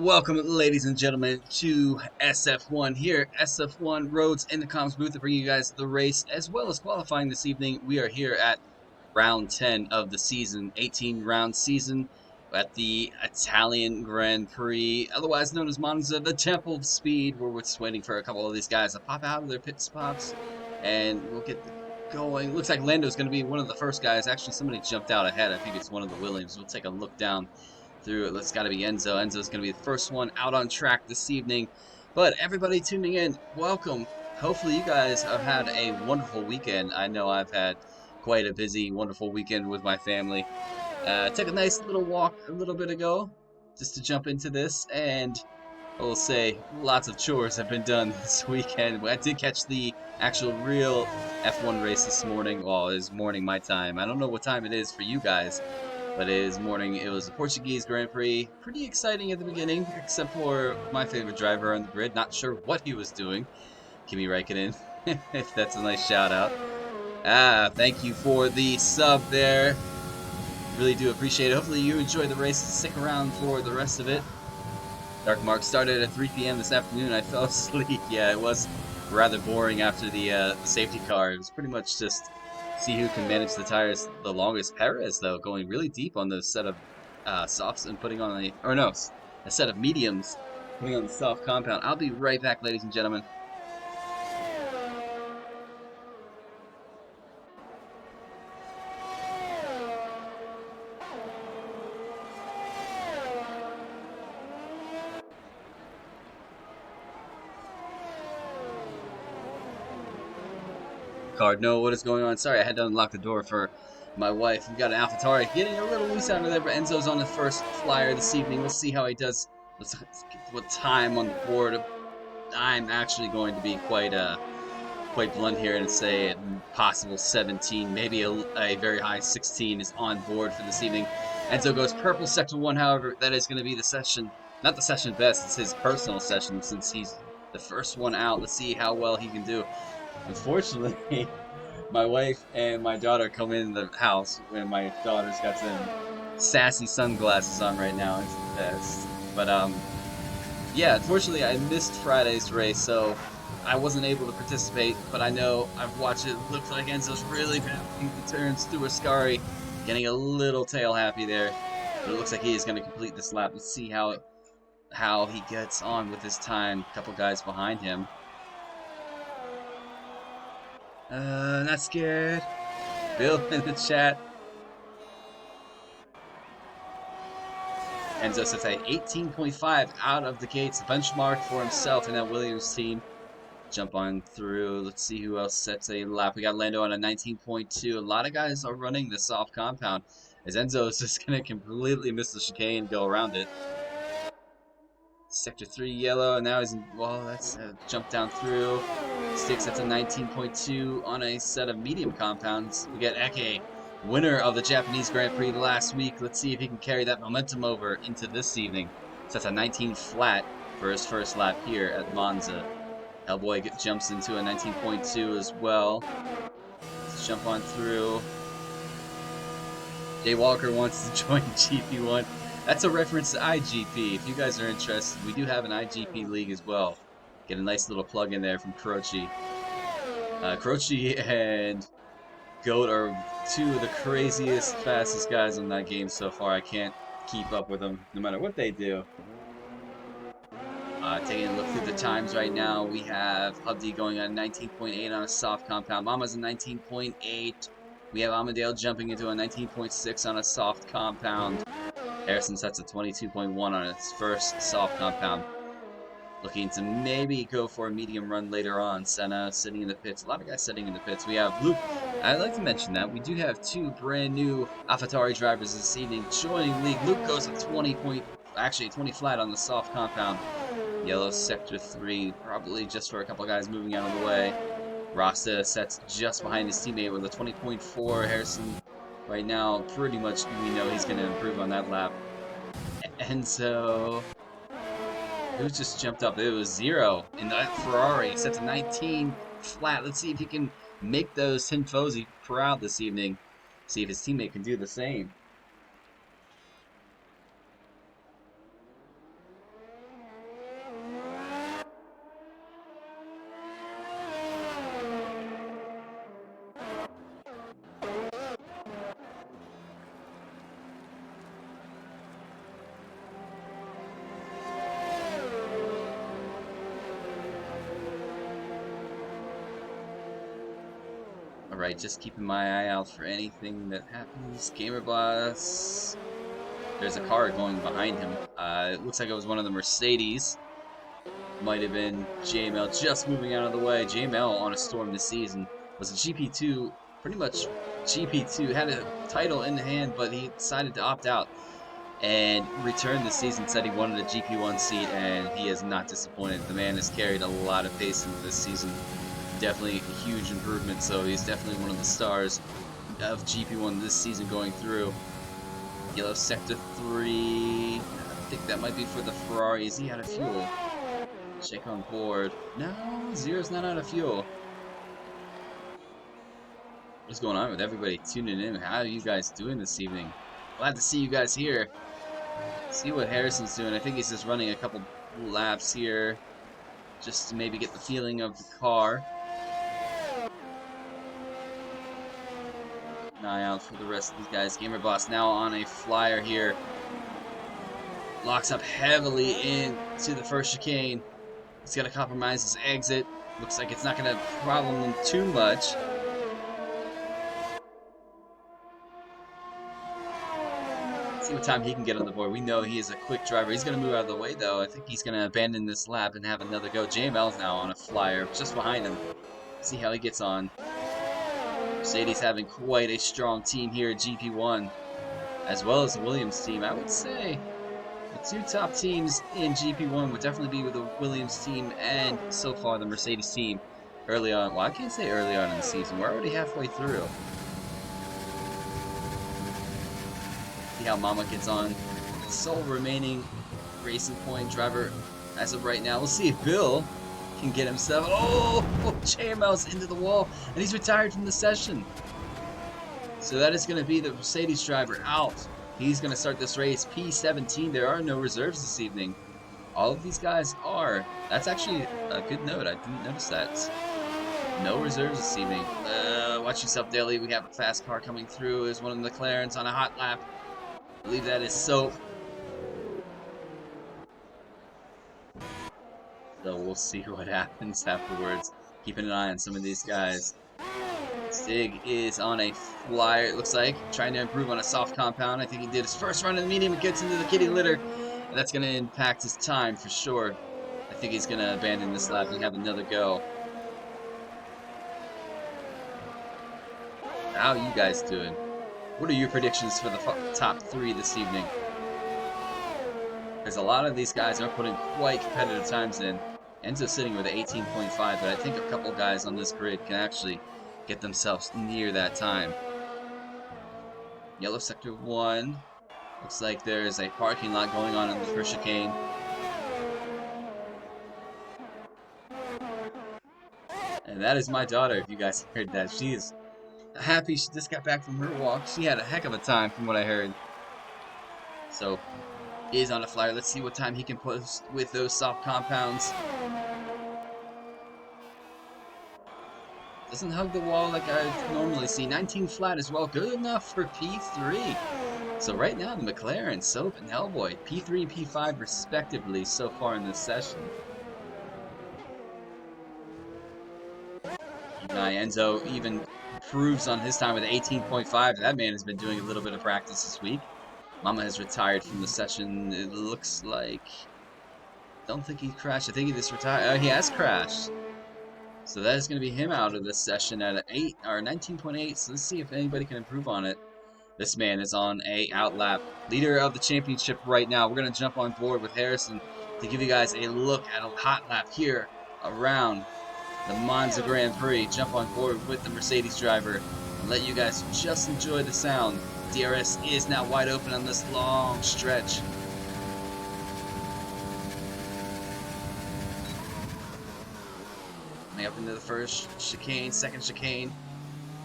Welcome, ladies and gentlemen, to SF1 here. SF1 Roads in the comms booth to bring you guys the race as well as qualifying this evening. We are here at round 10 of the season, 18-round season at the Italian Grand Prix, otherwise known as Monza, the Temple of Speed. We're just waiting for a couple of these guys to pop out of their pit stops, and we'll get going. Looks like Lando's going to be one of the first guys. Actually, somebody jumped out ahead. I think it's one of the Williams. We'll take a look down through it. It's got to be Enzo. Enzo's going to be the first one out on track this evening. But everybody tuning in, welcome. Hopefully you guys have had a wonderful weekend. I know I've had quite a busy, wonderful weekend with my family. Took a nice little walk a little bit ago just to jump into this, and I will say lots of chores have been done this weekend. I did catch the actual real F1 race this morning. Well, it is morning my time. I don't know what time it is for you guys, but it is morning. It was the Portuguese Grand Prix. Pretty exciting at the beginning, except for my favorite driver on the grid. Not sure what he was doing. Kimi Räikkönen, if that's a nice shout out. Thank you for the sub there. Really do appreciate it. Hopefully you enjoyed the race. Stick around for the rest of it. Dark Mark started at 3 p.m. this afternoon. I fell asleep. Yeah, it was rather boring after the safety car. It was pretty much just see who can manage the tires the longest. Perez, though, going really deep on the set of softs and putting on a set of mediums, putting on the soft compound. I'll be right back, ladies and gentlemen. Cardno, what is going on? Sorry, I had to unlock the door for my wife. We got an AlphaTauri getting a little loose out of there, but Enzo's on the first flyer this evening. We'll see how he does. What time on the board. I'm actually going to be quite blunt here and say possible 17, maybe a very high 16 is on board for this evening. Enzo goes purple sector 1, however, that is going to be the session, not the session best, it's his personal session since he's the first one out. Let's see how well he can do. Unfortunately, my wife and my daughter come in the house when my daughter's got some sassy sunglasses on right now. It's the best. But yeah, unfortunately I missed Friday's race, so I wasn't able to participate, but I know I've watched it. It looks like Enzo's really pounding the turns through Ascari, getting a little tail happy there. But it looks like he is going to complete this lap. Let's see how he gets on with his time. A couple guys behind him. Not scared. Bill in the chat. Enzo sets at 18.5 out of the gates, benchmark for himself in that Williams team. Jump on through. Let's see who else sets a lap. We got Lando on a 19.2. A lot of guys are running the soft compound, as Enzo is just going to completely miss the chicane and go around it. Sector 3 yellow, and now he's in, well, that's a jump down through. Sticks at a 19.2 on a set of medium compounds. We got Eke, winner of the Japanese Grand Prix last week. Let's see if he can carry that momentum over into this evening. Sets a 19 flat for his first lap here at Monza. Hellboy jumps into a 19.2 as well. Let's jump on through. Jay Walker wants to join GP1. That's a reference to IGP. If you guys are interested, we do have an IGP league as well. Get a nice little plug in there from Croce. Croce and Goat are two of the craziest, fastest guys in that game so far. I can't keep up with them no matter what they do. Taking a look through the times right now, we have Hubdy going on 19.8 on a soft compound. Mama's a 19.8. We have Amadale jumping into a 19.6 on a soft compound. Harrison sets a 22.1 on its first soft compound. Looking to maybe go for a medium run later on. Senna sitting in the pits. A lot of guys sitting in the pits. We have Luke. I'd like to mention that we do have two brand new AlphaTauri drivers this evening joining the league. Luke goes at 20 flat on the soft compound. Yellow sector 3, probably just for a couple guys moving out of the way. Rasta sets just behind his teammate with a 20.4. Harrison, right now, pretty much we know he's going to improve on that lap. And so, who just jumped up? It was Zero in that Ferrari. Sets a 19 flat. Let's see if he can make those Tifosi proud this evening. See if his teammate can do the same. Alright, just keeping my eye out for anything that happens. Gamer Boss. There's a car going behind him. It looks like it was one of the Mercedes. Might have been JML just moving out of the way. JML on a storm this season was a GP2, pretty much GP2, had a title in the hand, but he decided to opt out and returned this season, said he wanted a GP1 seat, and he has not disappointed. The man has carried a lot of pace into this season. Definitely a huge improvement, so he's definitely one of the stars of GP1 this season going through. Yellow Sector 3, I think that might be for the Ferrari. Is he out of fuel? Check on board. No, Zero's not out of fuel. What's going on with everybody tuning in? How are you guys doing this evening? Glad to see you guys here. See what Harrison's doing. I think he's just running a couple laps here, just to maybe get the feeling of the car. An eye out for the rest of these guys. Gamer Boss now on a flyer here. Locks up heavily into the first chicane. He's got to compromise his exit. Looks like it's not going to problem him too much. See what time he can get on the board. We know he is a quick driver. He's going to move out of the way, though. I think he's going to abandon this lap and have another go. JML's now on a flyer just behind him. See how he gets on. Mercedes having quite a strong team here at GP1, as well as the Williams team. I would say the two top teams in GP1 would definitely be with the Williams team and so far the Mercedes team early on. Well, I can't say early on in the season. We're already halfway through. See how Mama gets on. The sole remaining Racing Point driver as of right now. We'll see if Bill can get himself. Oh, JML's into the wall, and he's retired from the session. So that is going to be the Mercedes driver out. He's going to start this race. P17. There are no reserves this evening. All of these guys are. That's actually a good note. I didn't notice that. No reserves this evening. Watch yourself, Daly. We have a fast car coming through. Is one of the McLarens on a hot lap. I believe that is Soap. So we'll see what happens afterwards. Keeping an eye on some of these guys. Stig is on a flyer, it looks like, trying to improve on a soft compound. I think he did his first run in the medium and gets into the kitty litter. And that's going to impact his time for sure. I think he's going to abandon this lap and have another go. How are you guys doing? What are your predictions for the top three this evening? Because a lot of these guys are putting quite competitive times in. Enzo's sitting with an 18.5, but I think a couple guys on this grid can actually get themselves near that time. Yellow Sector 1. Looks like there's a parking lot going on in the first chicane. And that is my daughter, if you guys heard that. She is happy she just got back from her walk. She had a heck of a time from what I heard. So, he is on a flyer. Let's see what time he can post with those soft compounds. Doesn't hug the wall like I normally see. 19 flat as well. Good enough for P3. So right now, the McLaren, Soap, and Hellboy, P3 and P5 respectively so far in this session. Enzo even improves on his time with 18.5. That man has been doing a little bit of practice this week. Mama has retired from the session. It looks like... Don't think he crashed. I think he just retired. He has crashed. So that is going to be him out of this session at an 8 or 19.8. So let's see if anybody can improve on it. This man is on a outlap. Leader of the championship right now. We're going to jump on board with Harrison to give you guys a look at a hot lap here around the Monza Grand Prix. Jump on board with the Mercedes driver and let you guys just enjoy the sound. DRS is now wide open on this long stretch. Coming up into the first chicane, second chicane.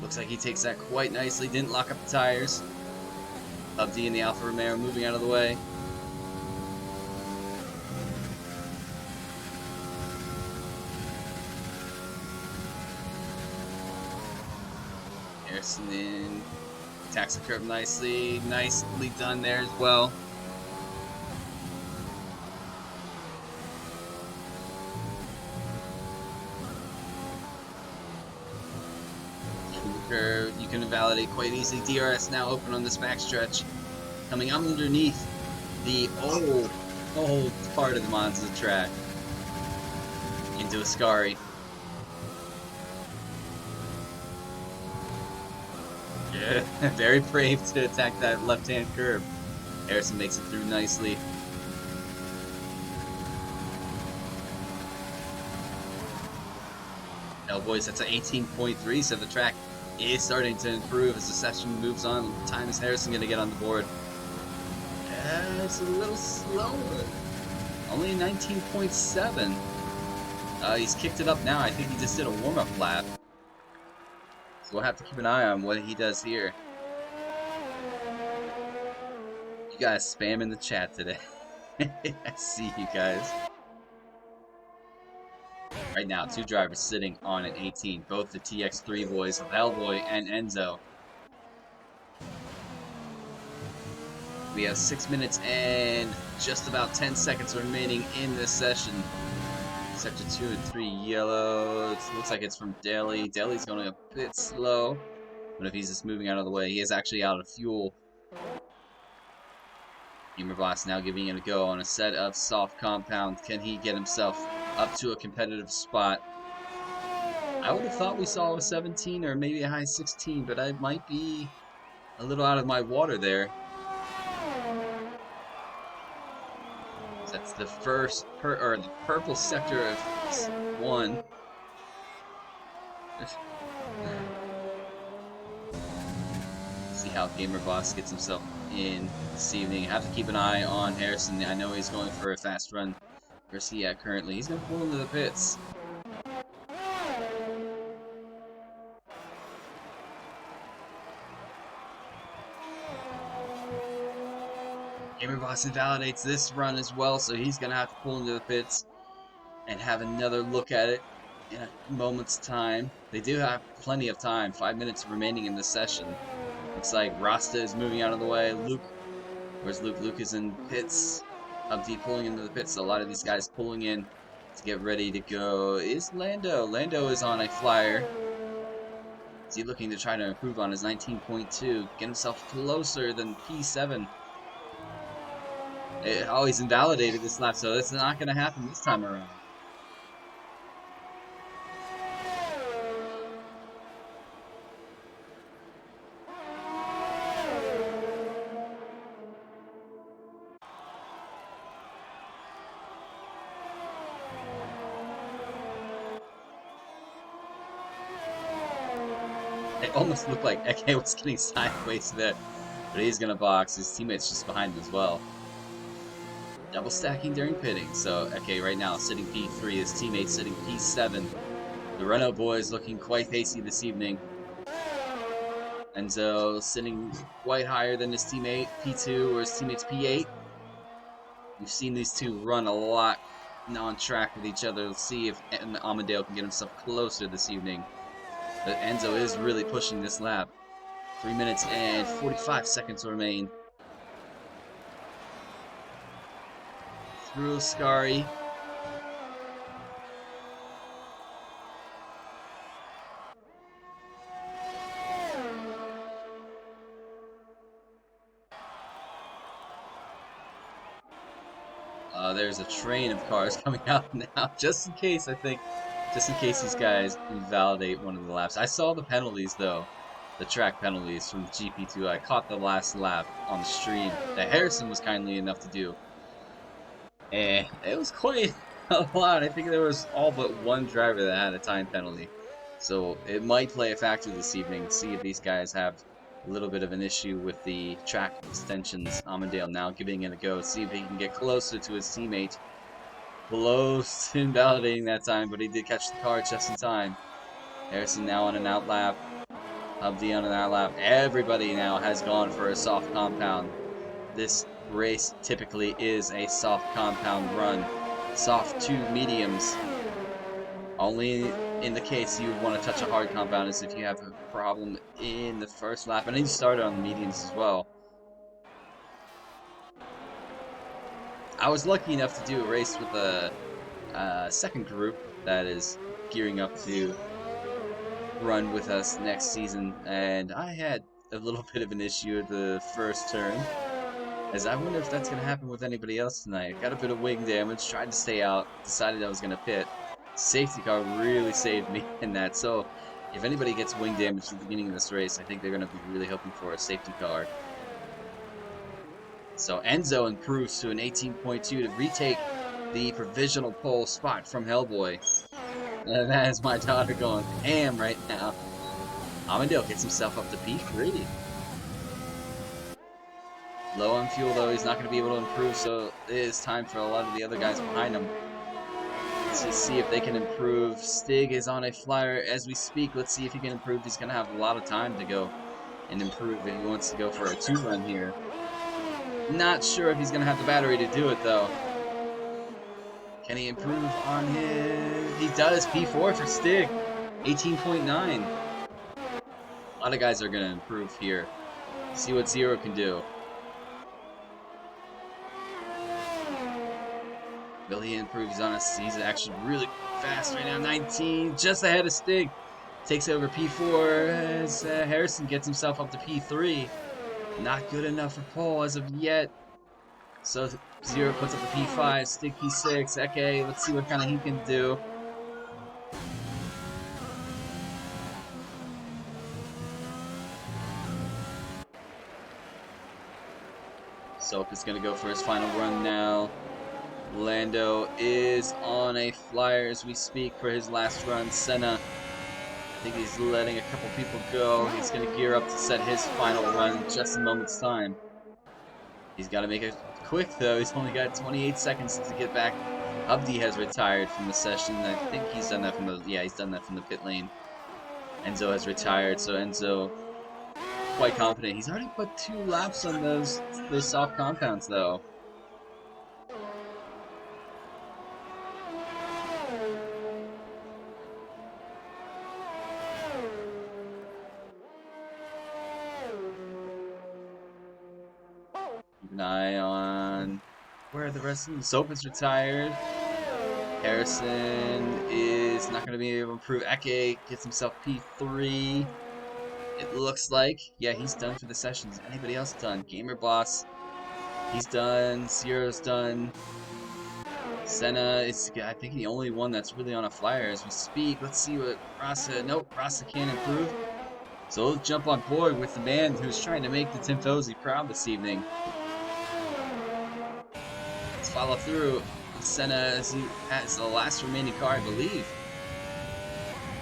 Looks like he takes that quite nicely. Didn't lock up the tires. Hub D and the Alfa Romeo moving out of the way. Harrison in. Attacks the curve nicely. Nicely done there as well. curve. You can invalidate quite easily. DRS now open on this backstretch. Coming underneath the old part of the Monza track into Ascari. Yeah, very brave to attack that left-hand curve. Harrison makes it through nicely. Now, boys, that's an 18.3, so the track is starting to improve as the session moves on. What time is Harrison going to get on the board? It's a little slower. Only 19.7. He's kicked it up now. I think he just did a warm-up lap. So we'll have to keep an eye on what he does here. You guys spam in the chat today. I see you guys. Right now, two drivers sitting on an 18. Both the TX3 boys of Hellboy and Enzo. We have 6 minutes and just about 10 seconds remaining in this session. Sector 2 and 3 yellow. It looks like it's from Daly. Daly's going a bit slow. But if he's just moving out of the way, he is actually out of fuel. Gamer Boss now giving it a go on a set of soft compound. Can he get himself up to a competitive spot? I would have thought we saw a 17 or maybe a high 16, but I might be a little out of my water there. That's the first the purple sector of 1. See how Gamer Boss gets himself in this evening. I have to keep an eye on Harrison. I know he's going for a fast run. Where's he at currently? He's going to pull into the pits. Gamer Boss invalidates this run as well, so he's going to have to pull into the pits and have another look at it in a moment's time. They do have plenty of time. 5 minutes remaining in the session. Looks like Rasta is moving out of the way. Luke, where's Luke? Luke is in pits. Hubd pulling into the pits. So a lot of these guys pulling in to get ready to go. Is Lando? Lando is on a flyer. Is he looking to try to improve on his 19.2? Get himself closer than P7. He's invalidated this lap, so that's not going to happen this time around. It almost looked like Eke was getting sideways there, but he's going to box. His teammate's just behind him as well. Double stacking during pitting. So Eke right now sitting P3, his teammate sitting P7. The Renault boys looking quite pacey this evening. Enzo sitting quite higher than his teammate P2, or his teammate's P8. We've seen these two run a lot on track with each other. Let's see if Amadeo can get himself closer this evening. But Enzo is really pushing this lap. 3 minutes and 45 seconds remain. Through Ascari. There's a train of cars coming out now, just in case, I think. Just in case these guys invalidate one of the laps. I saw the penalties, though. The track penalties from GP2. I caught the last lap on the stream that Harrison was kindly enough to do. And it was quite a lot. I think there was all but one driver that had a time penalty. So it might play a factor this evening. See if these guys have a little bit of an issue with the track extensions. Amadeo now giving it a go. See if he can get closer to his teammate. Close to invalidating that time, but he did catch the car just in time. Harrison now on an out lap. Hubd on an out lap. Everybody now has gone for a soft compound. This race typically is a soft compound run. Soft to mediums. Only in the case you would want to touch a hard compound is if you have a problem in the first lap. And then you started on the mediums as well. I was lucky enough to do a race with a second group that is gearing up to run with us next season, and I had a little bit of an issue at the first turn. As I wonder if that's going to happen with anybody else tonight. Got a bit of wing damage, tried to stay out, decided I was going to pit. Safety car really saved me in that. So if anybody gets wing damage at the beginning of this race, I think they're going to be really hoping for a safety car. So Enzo improves to an 18.2 to retake the provisional pole spot from Hellboy. That is my daughter going ham right now. Amandale gets himself up to P3. Low on fuel, though, he's not going to be able to improve, so it is time for a lot of the other guys behind him to see if they can improve. Stig is on a flyer as we speak. Let's see if he can improve. He's going to have a lot of time to go and improve if he wants to go for a 2-run here. Not sure if he's going to have the battery to do it, though. Can he improve on his... He does. P4 for Stig. 18.9. A lot of guys are going to improve here. See what Zero can do. Will he improve? He's on us. He's actually really fast right now. 19, just ahead of Stig. Takes over P4 as Harrison gets himself up to P3. Not good enough for pole as of yet. So Zero puts up the P5, Stig P6. Okay, let's see what kind of he can do. Soap is going to go for his final run now. Lando is on a flyer as we speak for his last run. Senna, I think he's letting a couple people go. He's going to gear up to set his final run in just a moment's time. He's got to make it quick, though. He's only got 28 seconds to get back. Abdi has retired from the session. I think he's done that from the... Yeah, he's done that from the pit lane. Enzo has retired, so Enzo quite confident. He's already put 2 laps on those soft compounds, though. Keep an eye on where are the rest of them. Soap is retired. Harrison is not going to be able to improve. Eke gets himself P3. It looks like. Yeah, he's done for the session. Is anybody else done? Gamer Boss, he's done. Zero's done. Senna is, I think, the only one that's really on a flyer as we speak. Let's see what Rasa... Nope, Rasa can't improve. So let's jump on board with the man who's trying to make the Timfosi proud this evening. Let's follow through. Senna as he has the last remaining car, I believe.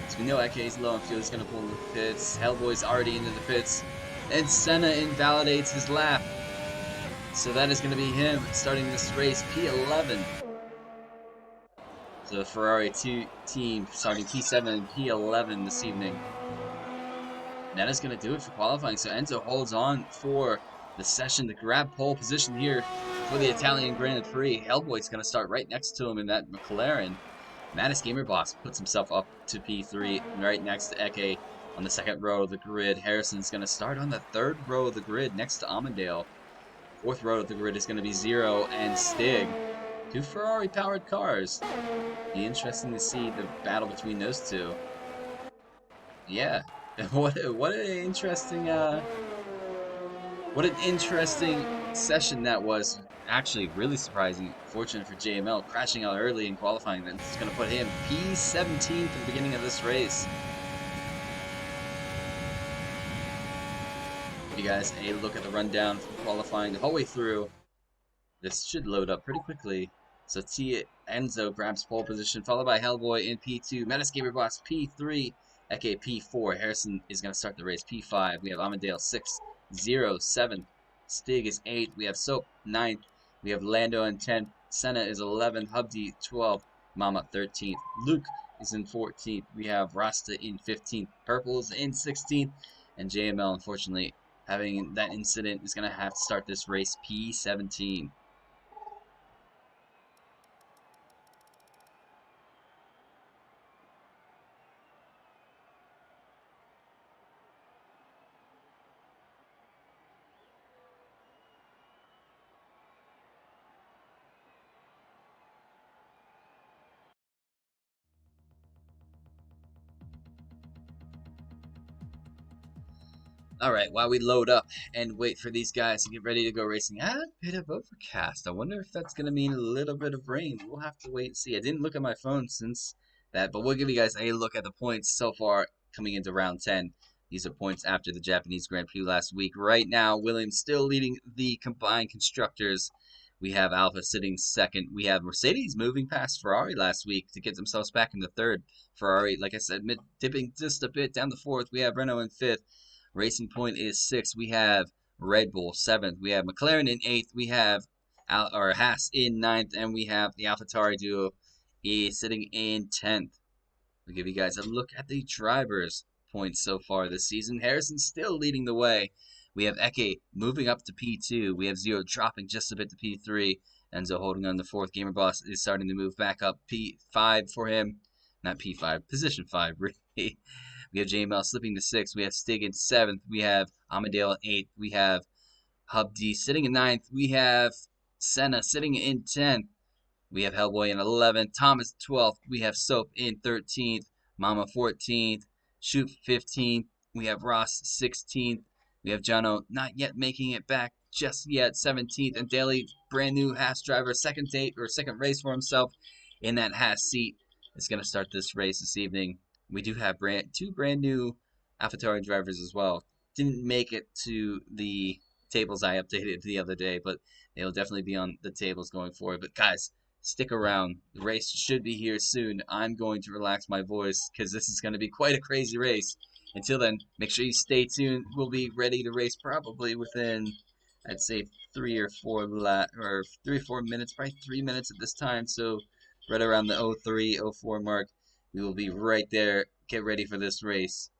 So we know Eke's low on fuel. He's going to pull in the pits. Hellboy's already into the pits. And Senna invalidates his lap. So that is going to be him starting this race, P11. So the Ferrari team starting P7 and P11 this evening. And that is going to do it for qualifying. So Enzo holds on for the session to grab pole position here for the Italian Grand Prix. Hellboy's going to start right next to him in that McLaren. Mattis Gamer Boss puts himself up to P3 right next to Eke on the second row of the grid. Harrison's going to start on the third row of the grid next to Amandale. Fourth row of the grid is going to be Zero and Stig. 2 Ferrari-powered cars. Be interesting to see the battle between those two. Yeah, what an interesting session that was. Actually, really surprising. Fortunate for JML, crashing out early in qualifying. That's going to put him P17 for the beginning of this race. You guys, a look at the rundown from qualifying the whole way through. This should load up pretty quickly. So Enzo grabs pole position, followed by Hellboy in P2, Metascaper Boss P3, Eke P4. Harrison is going to start the race P5. We have Amandale 6, 0, 7. Stig is 8. We have Soap 9. We have Lando in 10. Senna is 11. Hubdi 12. Mama 13th. Luke is in 14th. We have Rasta in 15th. Purple is in 16th. And JML, unfortunately, having that incident, is going to have to start this race P17. All right, while we load up and wait for these guys to get ready to go racing, a bit of overcast. I wonder if that's going to mean a little bit of rain. We'll have to wait and see. I didn't look at my phone since that, but we'll give you guys a look at the points so far coming into round 10. These are points after the Japanese Grand Prix last week. Right now, Williams still leading the combined constructors. We have Alfa sitting second. We have Mercedes moving past Ferrari last week to get themselves back into third. Ferrari, like I said, dipping just a bit down to fourth. We have Renault in fifth. Racing Point is sixth. We have Red Bull seventh. We have McLaren in eighth. We have Haas in ninth, and we have the AlphaTauri duo is sitting in 10th. We'll give you guys a look at the drivers' points so far this season. Harrison's still leading the way. We have Eke moving up to P2. We have Zero dropping just a bit to P3. Enzo holding on the fourth. Gamer Boss is starting to move back up. P5 for him. Not P5, position 5, really. We have JML slipping to sixth. We have Stig in seventh. We have Amadale in eighth. We have Hub D sitting in ninth. We have Senna sitting in 10th. We have Hellboy in 11th, Thomas 12th, we have Soap in 13th, Mama 14th, Shoot 15th, we have Ross 16th, we have Jono not yet making it back just yet 17th, and Daly, brand new Haas driver, second race for himself in that Haas seat, is going to start this race this evening. We do have two brand new AlphaTauri drivers as well. Didn't make it to the tables I updated the other day, but they'll definitely be on the tables going forward. But guys, stick around. The race should be here soon. I'm going to relax my voice because this is going to be quite a crazy race. Until then, make sure you stay tuned. We'll be ready to race probably within, I'd say, 3 or 4 minutes, probably 3 minutes at this time. So right around the 03, 04 mark, we will be right there. Get ready for this race.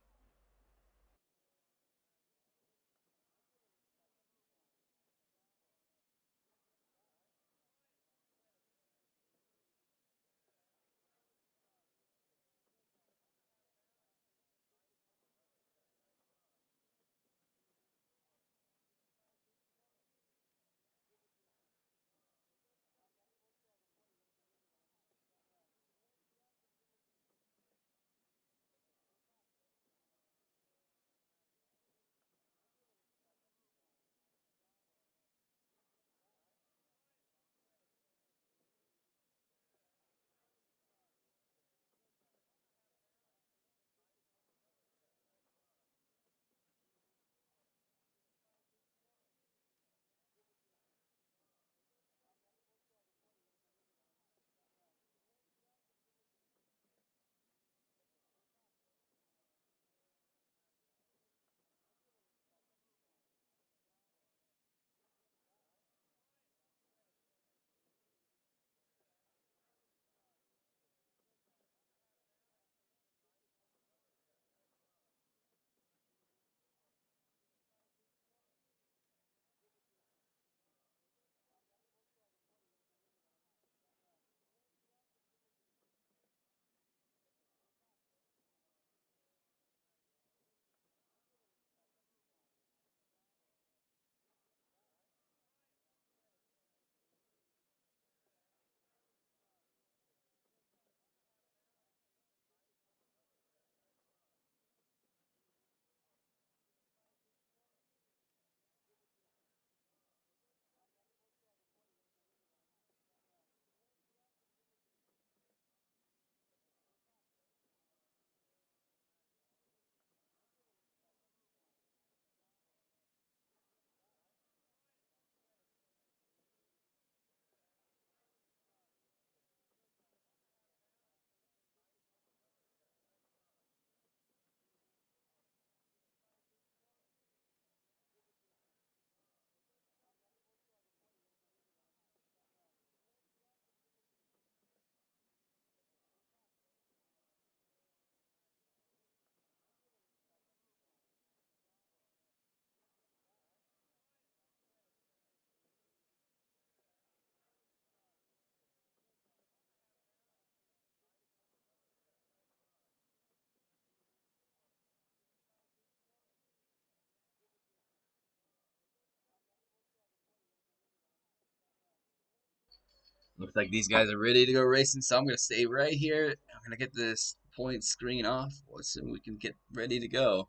Looks like these guys are ready to go racing, so I'm going to stay right here. I'm going to get this point screen off so we can get ready to go.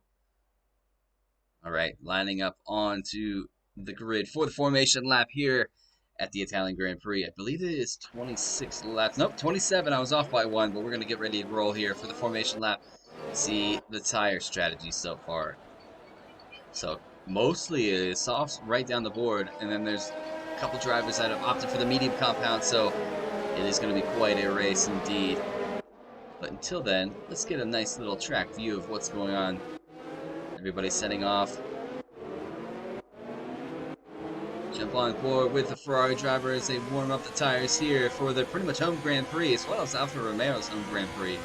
All right, lining up onto the grid for the formation lap here at the Italian Grand Prix. I believe it is 26 laps. Nope, 27. I was off by one, but we're going to get ready to roll here for the formation lap. See the tire strategy so far. So mostly it is softs right down the board, and then there's a couple drivers that have opted for the medium compound, so it is going to be quite a race indeed. But until then, let's get a nice little track view of what's going on. Everybody setting off. Jump on board with the Ferrari driver as they warm up the tires here for the pretty much home Grand Prix, as well as Alfa Romeo's home Grand Prix.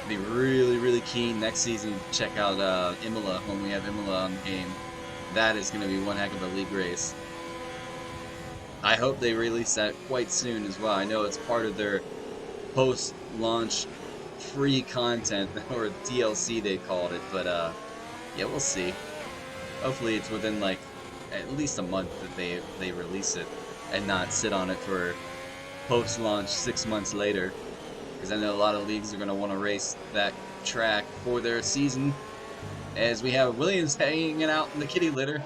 I'll be really, really keen next season to check out Imola when we have Imola on the game. That is going to be one heck of a league race. I hope they release that quite soon as well. I know it's part of their post-launch free content, or DLC they called it, but yeah, we'll see. Hopefully it's within like at least a month that they release it and not sit on it for post-launch 6 months later, because I know a lot of leagues are going to want to race that track for their season, as we have Williams hanging out in the kitty litter,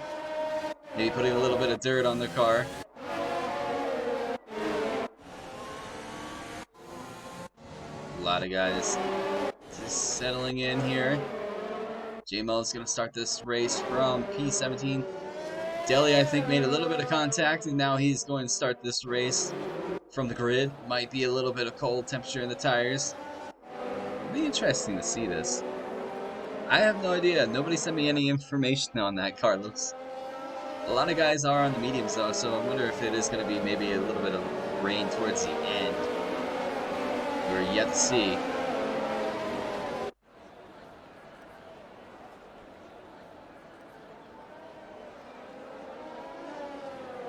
maybe putting a little bit of dirt on their car. A lot of guys just settling in here. JML is going to start this race from P17. Deli, I think, made a little bit of contact, and now he's going to start this race from the grid. Might be a little bit of cold temperature in the tires. It'll be interesting to see this. I have no idea. Nobody sent me any information on that, Carlos. A lot of guys are on the mediums, though, so I wonder if it is going to be maybe a little bit of rain towards the end. We're yet to see.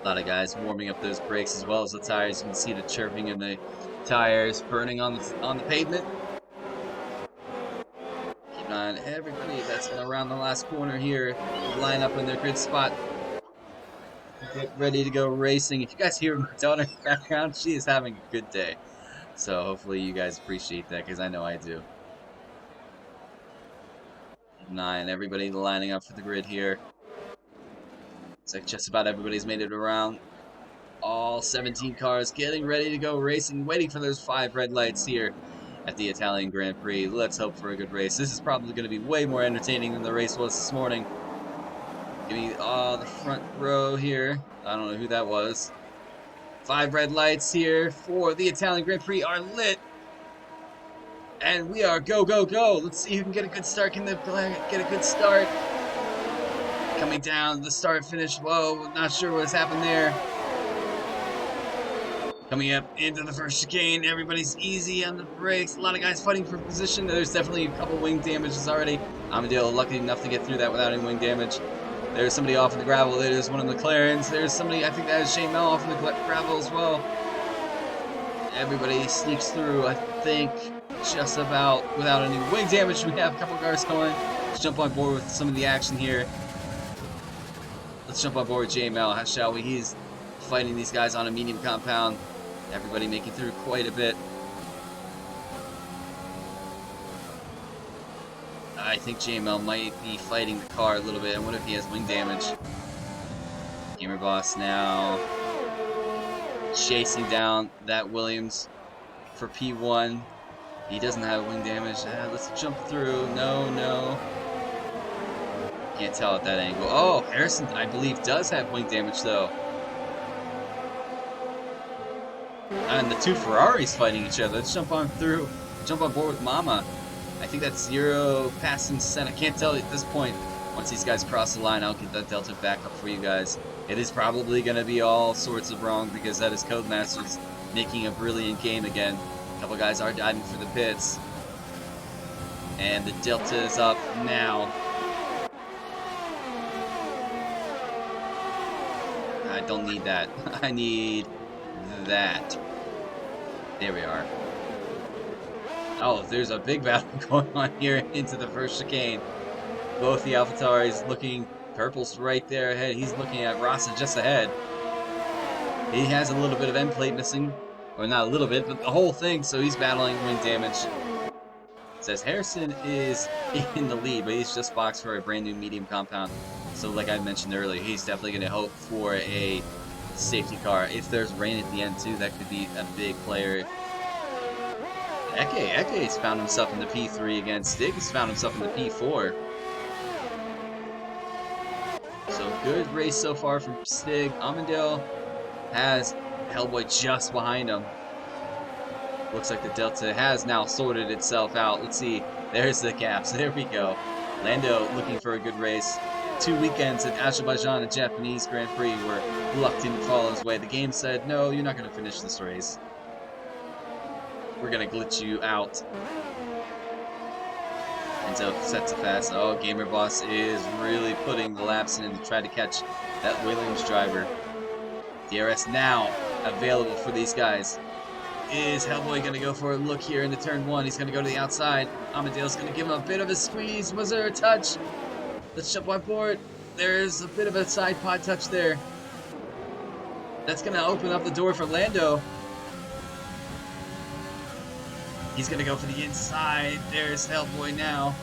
A lot of guys warming up those brakes as well as the tires. You can see the chirping in the tires, burning on the pavement. Keep an eye on everybody that's around the last corner here. Line up in their grid spot. Get ready to go racing. If you guys hear my daughter in the background, she is having a good day. So hopefully you guys appreciate that, because I know I do. Keep an eye on everybody lining up for the grid here. Looks like just about everybody's made it around. All 17 cars getting ready to go racing, waiting for those 5 red lights here at the Italian Grand Prix. Let's hope for a good race. This is probably going to be way more entertaining than the race was this morning. Give me the front row here. I don't know who that was. 5 red lights here for the Italian Grand Prix are lit. And we are go, go, go. Let's see who can get a good start. Can they get a good start? Coming down the start finish. Whoa, not sure what's happened there. Coming up into the first chicane. Everybody's easy on the brakes. A lot of guys fighting for position. There's definitely a couple wing damages already. Amadeo lucky enough to get through that without any wing damage. There's somebody off in the gravel. There's one of the McLarens. There's somebody, I think that is Shane Mel, off in the gravel as well. Everybody sneaks through, I think, just about without any wing damage. We have a couple cars going. Let's jump on board with some of the action here. Let's jump on board with JML, shall we? He's fighting these guys on a medium compound. Everybody making through quite a bit. I think JML might be fighting the car a little bit. I wonder if he has wing damage. Gamer Boss now chasing down that Williams for P1. He doesn't have wing damage. Let's jump through. No. Can't tell at that angle. Oh, Harrison, I believe, does have wing damage, though. And the 2 Ferraris fighting each other. Let's jump on through. Jump on board with Mama. I think that's 0 passing center. I can't tell at this point. Once these guys cross the line, I'll get that Delta back up for you guys. It is probably going to be all sorts of wrong, because that is Codemasters making a brilliant game again. A couple guys are diving for the pits. And the Delta is up now. I don't need that. I need that. There we are. Oh, there's a big battle going on here into the first chicane. Both the AlphaTauris looking. Purple's right there ahead. He's looking at Rasa just ahead. He has a little bit of end plate missing. Or not a little bit, but the whole thing. So he's battling wing damage. says Harrison is in the lead, but he's just boxed for a brand new medium compound. So like I mentioned earlier, he's definitely going to hope for a safety car. If there's rain at the end too, that could be a big player. Eke's found himself in the P3 again. Stig has found himself in the P4. So good race so far from Stig. Amundale has Hellboy just behind him. Looks like the Delta has now sorted itself out. Let's see. There's the gaps. There we go. Lando looking for a good race. 2 weekends at Azerbaijan and Japanese Grand Prix where luck didn't fall his way. The game said, no, you're not going to finish this race. We're going to glitch you out. And so set to pass. Oh, Gamer Boss is really putting the laps in to try to catch that Williams driver. DRS now available for these guys. Is Hellboy going to go for a look here into turn 1? He's going to go to the outside. Amundale's going to give him a bit of a squeeze. Was there a touch? Let's jump on board. There's a bit of a side pod touch there. That's going to open up the door for Lando. He's going to go for the inside. There's Hellboy now.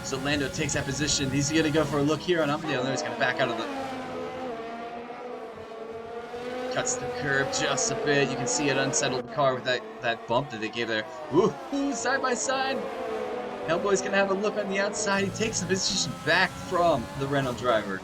So Lando takes that position. He's going to go for a look here on Amundale. He's going to back out of the... Cuts the curb just a bit. You can see it unsettled the car with that bump that they gave there. Ooh, side by side. Hellboy's going to have a look on the outside. He takes the position back from the Renault driver.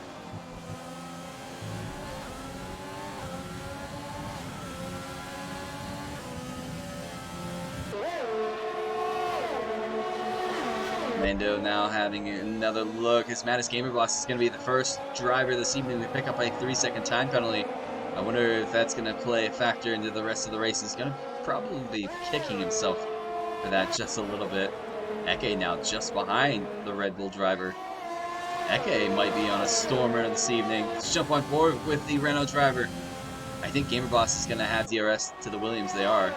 Lando now having another look. His Mattis Gamer Boss is going to be the first driver this evening to pick up a 3-second time penalty. I wonder if that's going to play a factor into the rest of the race. He's going to probably be kicking himself for that just a little bit. Eke now just behind the Red Bull driver. Eke might be on a stormer this evening. Let's jump on board with the Renault driver. I think Gamer Boss is going to have DRS to the Williams. They are.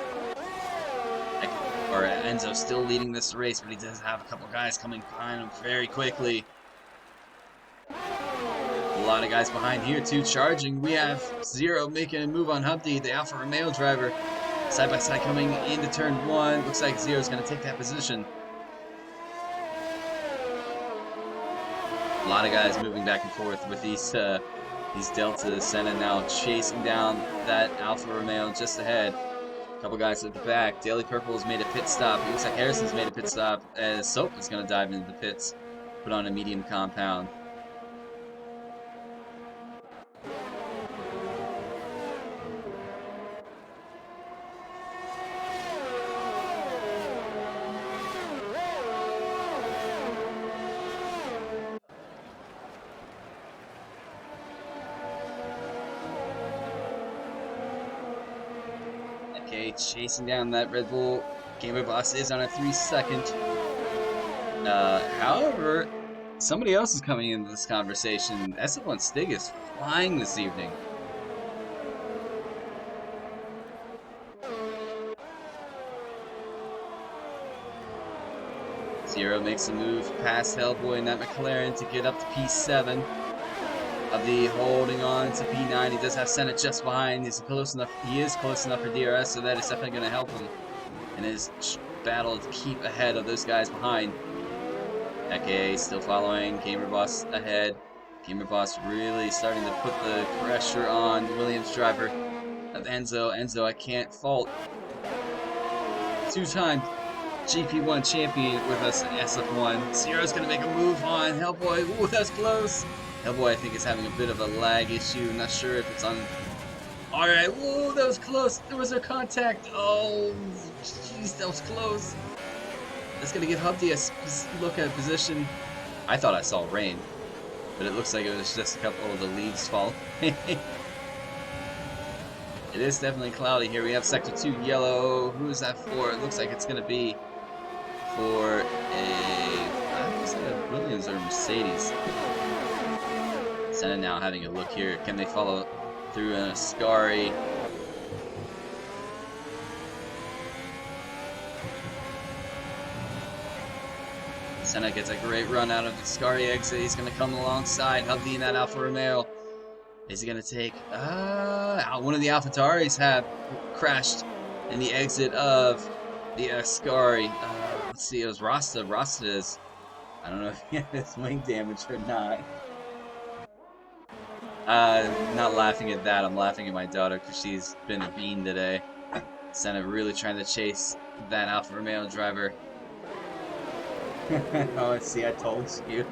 Enzo still leading this race, but he does have a couple guys coming behind him very quickly. A lot of guys behind here too charging. We have Zero making a move on Humpty, the Alfa Romeo driver. Side by side coming into turn 1. Looks like Zero's going to take that position. A lot of guys moving back and forth with these Deltas. Senna now chasing down that Alfa Romeo just ahead. Couple guys at the back. Daily Purple's made a pit stop. It looks like Harrison's made a pit stop as Soap is going to dive into the pits, put on a medium compound. Okay, chasing down that Red Bull. Gamer Boss is on a 3-second. However, somebody else is coming into this conversation. SF1 Stig is flying this evening. Zero makes a move past Hellboy and that McLaren to get up to P7. Of the holding on to P9. He does have Senna just behind. He's close enough. He is close enough for DRS, so that is definitely going to help him in his battle to keep ahead of those guys behind. Eke still following. Gamer Boss ahead. Gamer Boss really starting to put the pressure on the Williams driver of Enzo. Enzo, I can't fault. 2-time GP1 champion with us at SF1. Zero's going to make a move on Hellboy. Ooh, that's close. Hellboy, I think, is having a bit of a lag issue. I'm not sure if it's on... Alright, whoa, that was close. There was a contact. Oh, jeez, that was close. That's going to give Humpty a look at position. I thought I saw rain, but it looks like it was just a couple of the leaves falling. It is definitely cloudy here. We have Sector 2 yellow. Who is that for? It looks like it's going to be for a Williams or Mercedes. Senna now having a look here. Can they follow through in a Ascari? Senna gets a great run out of the Ascari exit. He's going to come alongside Hubby in that Alfa Romeo. Is he going to take... one of the AlphaTauris have crashed in the exit of the Ascari. let's see, it was Rasta. Rasta is, I don't know if he has wing damage or not. Not laughing at that. I'm laughing at my daughter because she's been a bean today. Senna really trying to chase that Alfa Romeo driver. Oh, see, I told you.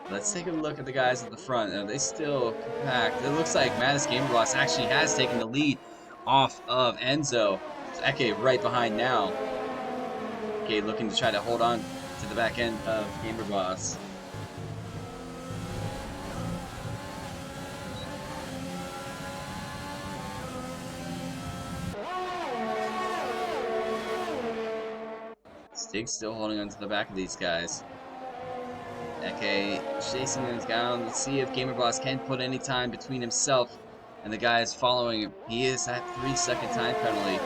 Let's take a look at the guys at the front. Are they still compact? It looks like Mattis Gamerboss actually has taken the lead off of Enzo. So Eke right behind now. Eke looking to try to hold on to the back end of Gamerboss. Stig's still holding on to the back of these guys. Eke chasing them down. Let's see if Gamerboss can put any time between himself and the guys following him. He is at 3-second time penalty.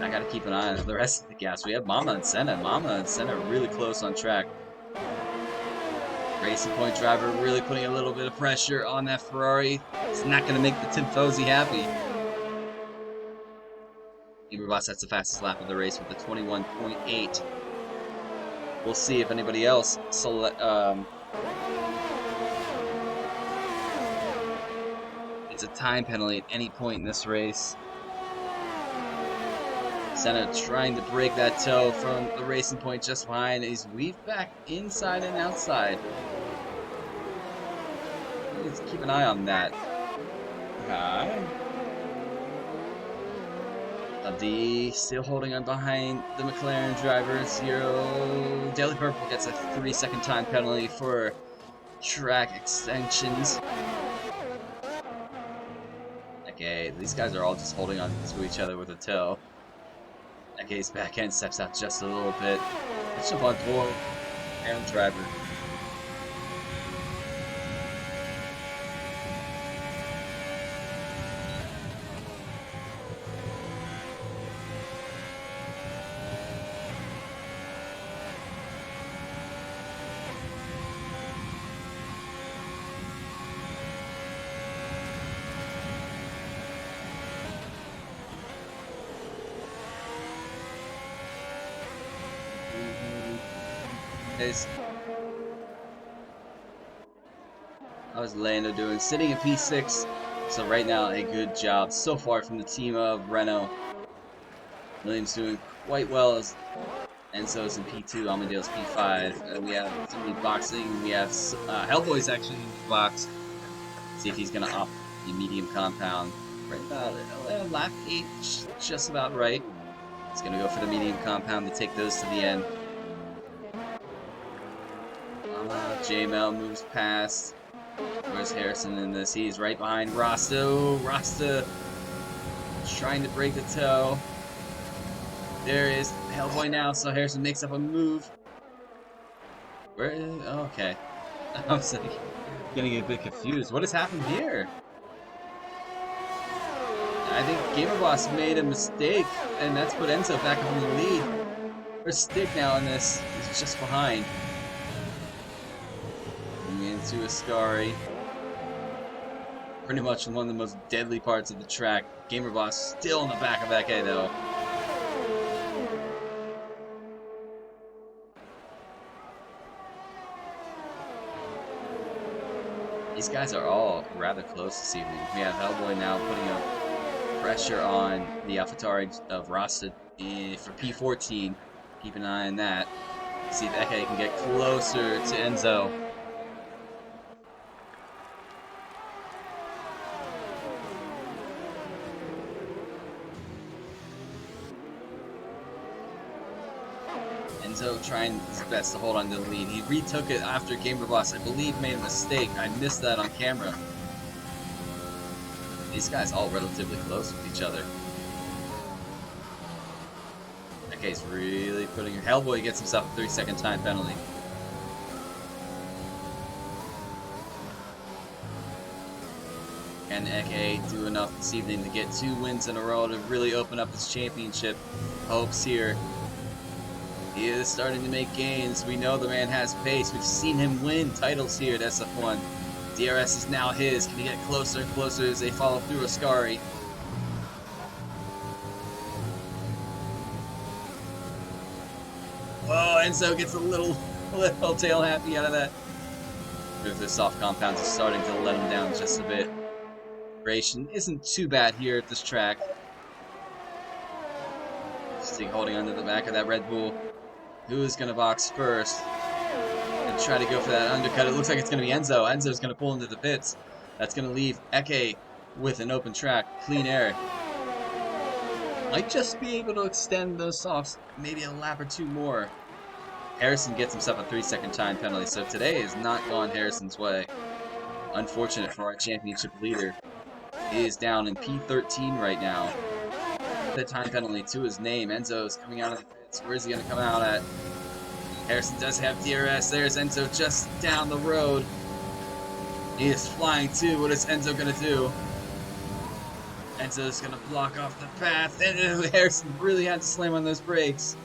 I gotta keep an eye on the rest of the gas. We have Mama and Senna. Mama and Senna are really close on track. Racing Point driver really putting a little bit of pressure on that Ferrari. It's not gonna make the Tifosi happy. Gamerboss, that's the fastest lap of the race with a 21.8. We'll see if anybody else it's a time penalty at any point in this race. Senna trying to break that toe from the Racing Point just behind. He's weaved back inside and outside. Let's keep an eye on that. Abdi still holding on behind the McLaren driver. Zero. Daily Purple gets a 3-second time penalty for track extensions. Okay, these guys are all just holding on to each other with a toe. Eke's back end steps out just a little bit. Let's jump on board. And driver. How's Lando doing? Sitting at P6. So right now, a good job so far from the team of Renault. Williams doing quite well, Enzo's in P2, Amadeo's P5. We have somebody boxing. We have Hellboy's actually in the box. See if he's going to opt the medium compound. Right about lap 8, just about right. He's going to go for the medium compound to take those to the end. JML moves past. Where's Harrison in this? He's right behind Rasta. Rasta trying to break the toe. There is Hellboy now, so Harrison makes up a move. Where is it? Oh, okay. I was like, getting a bit confused. What has happened here? I think Gamerboss made a mistake, and that's put Enzo back up in the lead. Where's Stig now in this? He's just behind. Into Ascari. Pretty much one of the most deadly parts of the track. Gamerboss still in the back of Eke though. These guys are all rather close this evening. We have Hellboy now putting up pressure on the AlphaTauri of Rasta for P14. Keep an eye on that. See if Eke can get closer to Enzo. Enzo trying his best to hold on to the lead. He retook it after Gamerboss, I believe, made a mistake. I missed that on camera. These guys all relatively close with each other. Eke's really putting... Hellboy gets himself a 3-second time penalty. Can Eke do enough this evening to get 2 wins in a row to really open up his championship hopes here? He is starting to make gains. We know the man has pace. We've seen him win titles here at SF1. DRS is now his. Can he get closer and closer as they follow through Ascari? Enzo gets a little tail happy out of that. If the soft compounds are starting to let him down just a bit. Acceleration isn't too bad here at this track. Stig holding onto the back of that Red Bull. Who is going to box first? And try to go for that undercut. It looks like it's going to be Enzo. Enzo's going to pull into the pits. That's going to leave Eke with an open track. Clean air. Might just be able to extend those softs maybe a lap or two more. Harrison gets himself a 3-second time penalty, so today has not gone Harrison's way. Unfortunate for our championship leader. He is down in P13 right now. The time penalty to his name. Enzo is coming out of the pits. Where is he going to come out at? Harrison does have DRS. There's Enzo just down the road. He is flying too. What is Enzo going to do? Enzo's going to block off the path. And Harrison really had to slam on those brakes.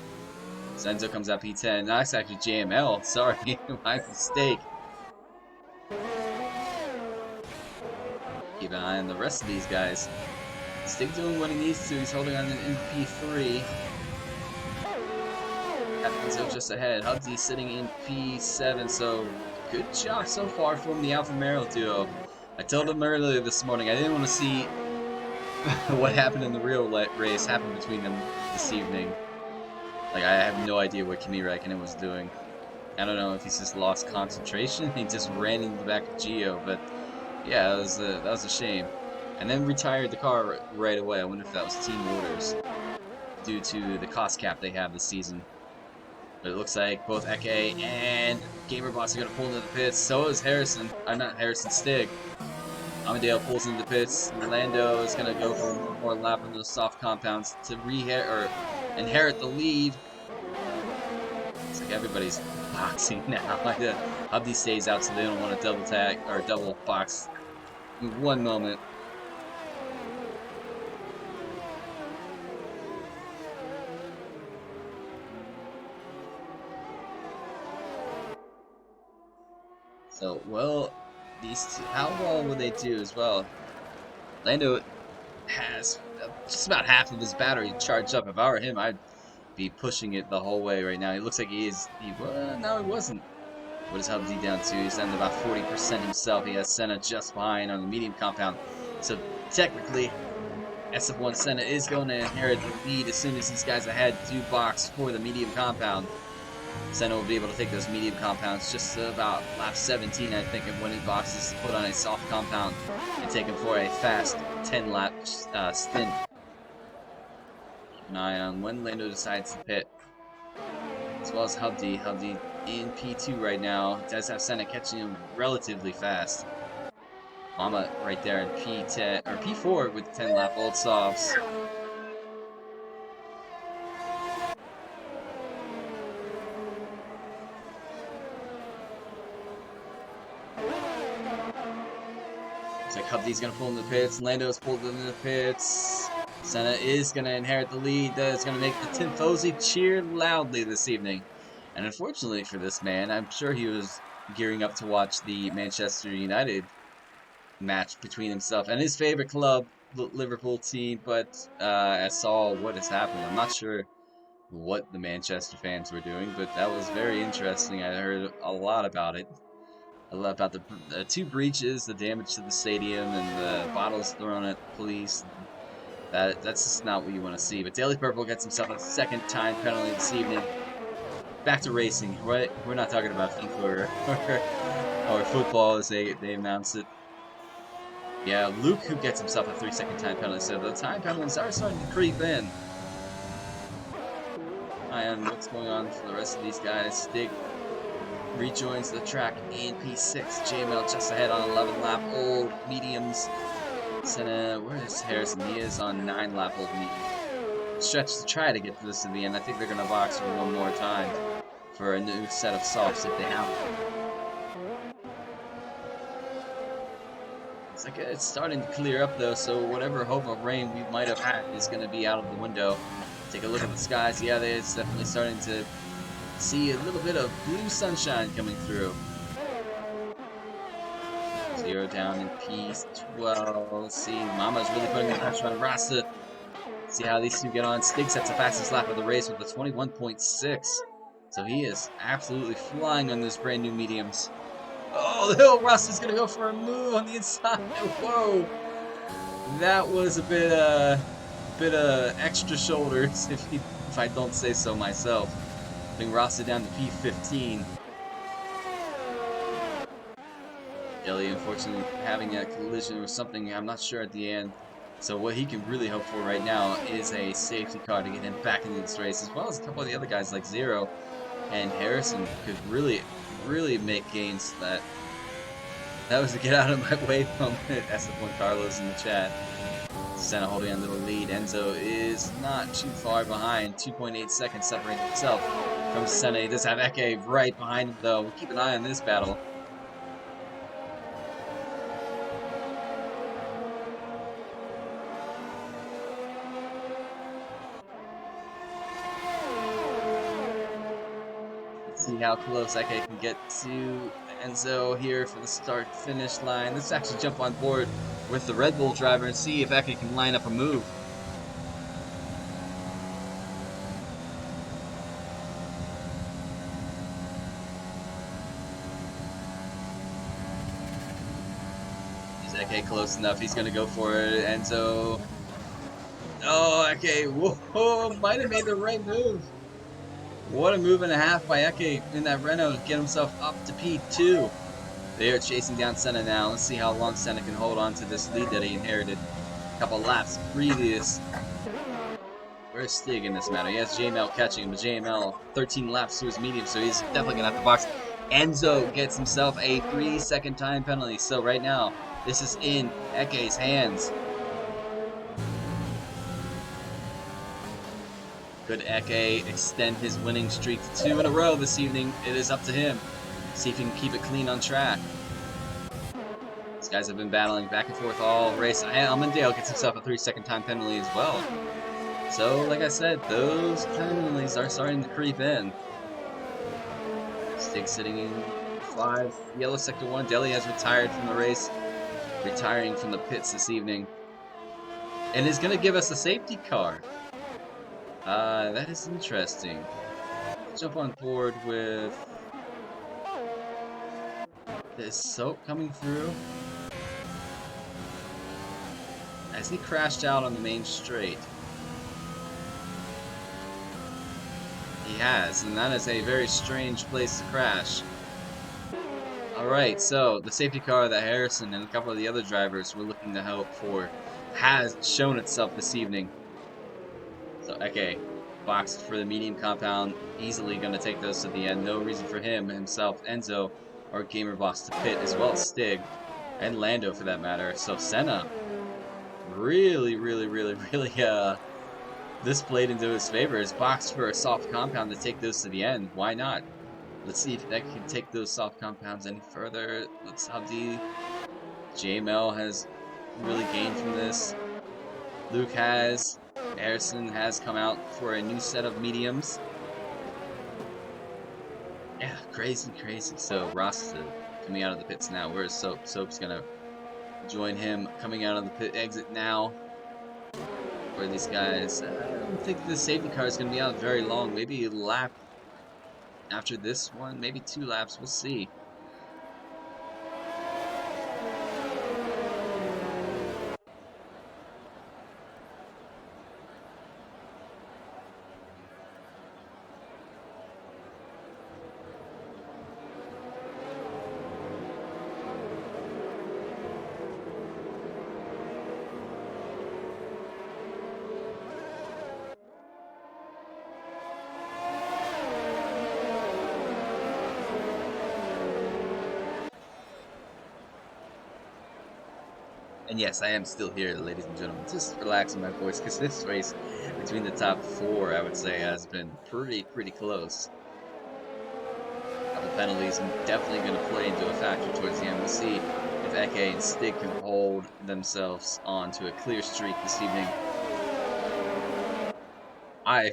So Enzo comes out P10. That's actually JML. Sorry, my mistake. Keep an eye on the rest of these guys. Stig doing what he needs to. He's holding on in P3. Enzo just ahead. Hubsy sitting in P7. So good job so far from the Alfa Romeo duo. I told him earlier this morning I didn't want to see what happened in the real race happen between them this evening. Like, I have no idea what Kimi Räikkönen was doing. I don't know if he's just lost concentration. He just ran into the back of Gio, but yeah, that was a shame. And then retired the car right away. I wonder if that was team orders due to the cost cap they have this season. But it looks like both Eke and GamerBoss are going to pull into the pits. So is Harrison. Not Harrison, Stig. Amadeo pulls into the pits. Lando is going to go for one more lap on those soft compounds to inherit the lead. It's like everybody's boxing now. Hubby stays out so they don't want to double tag or double box. One moment. So, well, these two, how well will they do as well? Lando has just about half of his battery charged up. If I were him, I'd be pushing it the whole way right now. He looks like he is. No, he wasn't. What is Hubsy down to? He's down to about 40% himself. He has Senna just behind on the medium compound. So technically, SF1 Senna is going to inherit the lead as soon as these guys ahead do box for the medium compound. Senna will be able to take those medium compounds just about lap 17, I think, of when his boxes to put on a soft compound and take him for a fast 10-lap stint. Keep an eye on when Lando decides to pit, as well as Hubsy. Hubsy in P2 right now. Does have Senna catching him relatively fast. Mama right there in P10 or P4 with 10-lap old softs. Looks like Hubsy's gonna pull in the pits. Lando's pulled in the pits. Senna is gonna inherit the lead. That's gonna make the Tifosi cheer loudly this evening. And unfortunately for this man, I'm sure he was gearing up to watch the Manchester United match between himself and his favorite club, the Liverpool team. But I saw what has happened. I'm not sure what the Manchester fans were doing, but that was very interesting. I heard a lot about it. About the two breaches, the damage to the stadium, and the bottles thrown at the police. That's just not what you want to see. But Daily Purple gets himself a second time penalty this evening. Back to racing, right? We're not talking about FIFA or football as they announce it. Yeah, Luke who gets himself a 3-second time penalty. So the time penalties are starting to creep in. Eye on what's going on for the rest of these guys. Stig rejoins the track in P6. JML just ahead on 11-lap old mediums. Senna, where is Harrison? He is on 9-lap old medium. Stretch to try to get this to the end. I think they're going to box for one more time for a new set of softs if they have them. It's like it's starting to clear up though, so whatever hope of rain we might have had is going to be out of the window. Take a look at the skies. Yeah, it's definitely starting to see a little bit of blue sunshine coming through. 0 down in P12. Let's see, Mama's really putting the pressure on Rasta. See how these two get on. Stig sets the fastest lap of the race with a 21.6. So he is absolutely flying on those brand new mediums. Oh, the Hill Rust is gonna go for a move on the inside. Whoa, that was a bit extra shoulders, if I don't say so myself. Putting Rasta down to P15. Ellie, unfortunately, having a collision or something, I'm not sure at the end. So what he can really hope for right now is a safety car to get him back into this race, as well as a couple of the other guys like Zero and Harrison could really make gains. That was to get out of my way from SF1 Carlos in the chat. Senna holding on to the lead. Enzo is not too far behind. 2.8 seconds separating himself from Senna. He does have Eke right behind him, though. We'll keep an eye on this battle. Let's see how close Eke can get to Enzo here for the start-finish line. Let's actually jump on board with the Red Bull driver and see if Eke can line up a move. Is Eke close enough? He's going to go for it. Enzo. Oh, Eke. Whoa, might have made the right move. What a move and a half by Eke in that Renault to get himself up to P2. They are chasing down Senna now. Let's see how long Senna can hold on to this lead that he inherited a couple laps previous. Where's Stig in this matter? He has JML catching him, but JML 13 laps to his medium, so he's definitely going to have to box. Enzo gets himself a 3-second time penalty. So right now, this is in Eke's hands. Could Eke extend his winning streak to 2 in a row this evening? It is up to him. See if he can keep it clean on track. These guys have been battling back and forth all race. Almondale gets himself a 3-second time penalty as well. So, like I said, those time penalties are starting to creep in. Stig sitting in 5. Yellow Sector 1. Deli has retired from the race. Retiring from the pits this evening. And is going to give us a safety car. That is interesting. Let's jump on board with this soap coming through. As he crashed out on the main straight. He has, and that is a very strange place to crash. Alright, so the safety car that Harrison and a couple of the other drivers were looking to hope for has shown itself this evening. So Eke boxed for the medium compound, easily going to take those to the end. No reason for him, himself, Enzo, or Gamer Boss to pit, as well as Stig, and Lando for that matter. So Senna really this played into his favor. His boxed for a soft compound to take those to the end. Why not? Let's see if that can take those soft compounds any further. Looks how the JML has really gained from this. Luke has. Harrison has come out for a new set of mediums. Yeah, crazy. So Ross coming out of the pits now. Where's Soap? Soap's gonna join him coming out of the pit exit now. Where these guys, I don't think the safety car is gonna be out very long. Maybe a lap after this one, maybe 2 laps. We'll see. And yes, I am still here, ladies and gentlemen. Just relaxing my voice, because this race between the top 4, I would say, has been pretty close. A couple penalties definitely going to play into a factor towards the end. We'll see if Eke and Stig can hold themselves on to a clear streak this evening. I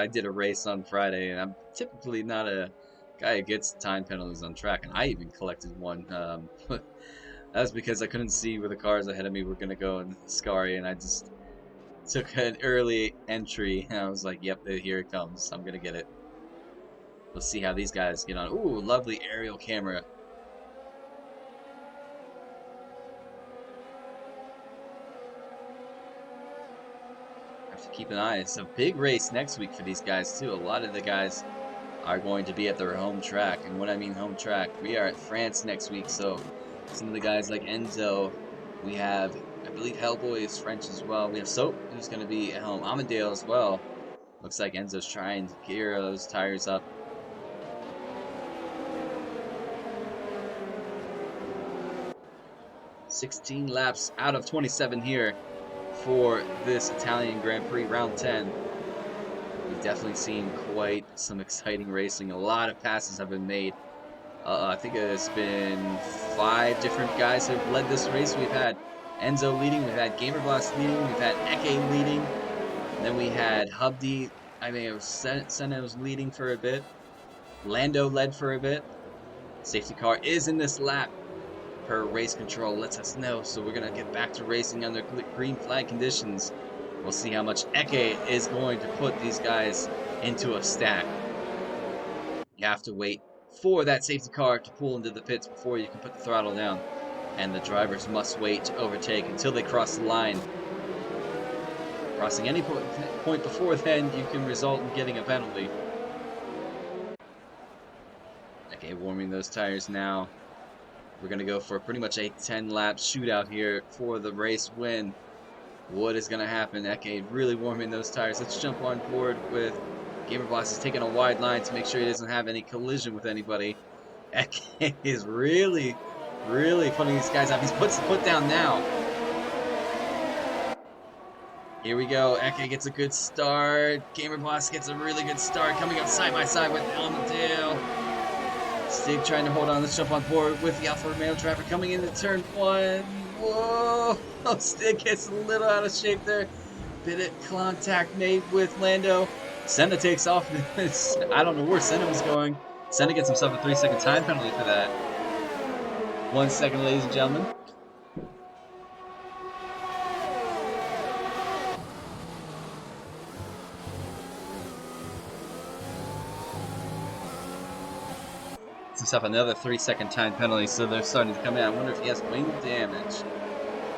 did a race on Friday, and I'm typically not a guy who gets time penalties on track, and I even collected one. That was because I couldn't see where the cars ahead of me were going to go in Scary, and I just took an early entry, and I was like, yep, here it comes. I'm going to get it. Let's see how these guys get on. Ooh, lovely aerial camera. Have to keep an eye. It's a big race next week for these guys too. A lot of the guys are going to be at their home track. And when I mean home track, we are at France next week. So some of the guys like Enzo, we have, I believe Hellboy is French as well. We have Soap, who's going to be at home. Amadale as well. Looks like Enzo's trying to gear those tires up. 16 laps out of 27 here for this Italian Grand Prix round 10. We've definitely seen quite some exciting racing. A lot of passes have been made. I think it's been 5 different guys who have led this race. We've had Enzo leading, we've had Gamerblast leading, we've had Eke leading, and then we had Hubdi, Senna was leading for a bit. Lando led for a bit. Safety car is in this lap. Per race control lets us know, so we're going to get back to racing under green flag conditions. We'll see how much Eke is going to put these guys into a stack. You have to wait for that safety car to pull into the pits before you can put the throttle down. And the drivers must wait to overtake until they cross the line. Crossing any point before then, you can result in getting a penalty. Eke warming those tires now. We're going to go for pretty much a 10-lap shootout here for the race win. What is going to happen? Eke really warming those tires. Let's jump on board with Gamerblast is taking a wide line to make sure he doesn't have any collision with anybody. Eke is really putting these guys up. He's puts the foot down now. Here we go. Eke gets a good start. Gamerblast gets a really good start, coming up side by side with Amadale. Stig trying to hold on. Let's jump on board with the Alfa Romeo driver coming into turn 1. Whoa! Stig gets a little out of shape there. Bit of contact made with Lando. Senna takes off. I don't know where Senna was going. Senna gets himself a 3-second time penalty for that. 1 second, ladies and gentlemen. Himself another 3-second time penalty, so they're starting to come in. I wonder if he has wing damage.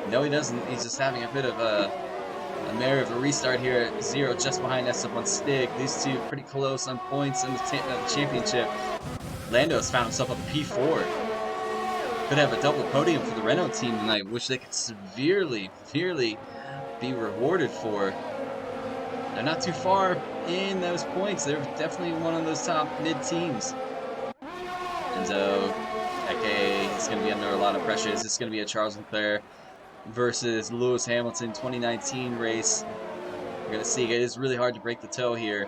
No, he doesn't. He's just having a bit of a mare of a restart here at 0, just behind Esteban Stig. These two pretty close on points in the championship. Lando's found himself up P4. Could have a double podium for the Renault team tonight, which they could severely be rewarded for. They're not too far in those points. They're definitely one of those top mid teams. Enzo, Eke is going to be under a lot of pressure. Is this going to be a Charles Leclerc versus Lewis Hamilton 2019 race? We're going to see. It is really hard to break the toe here.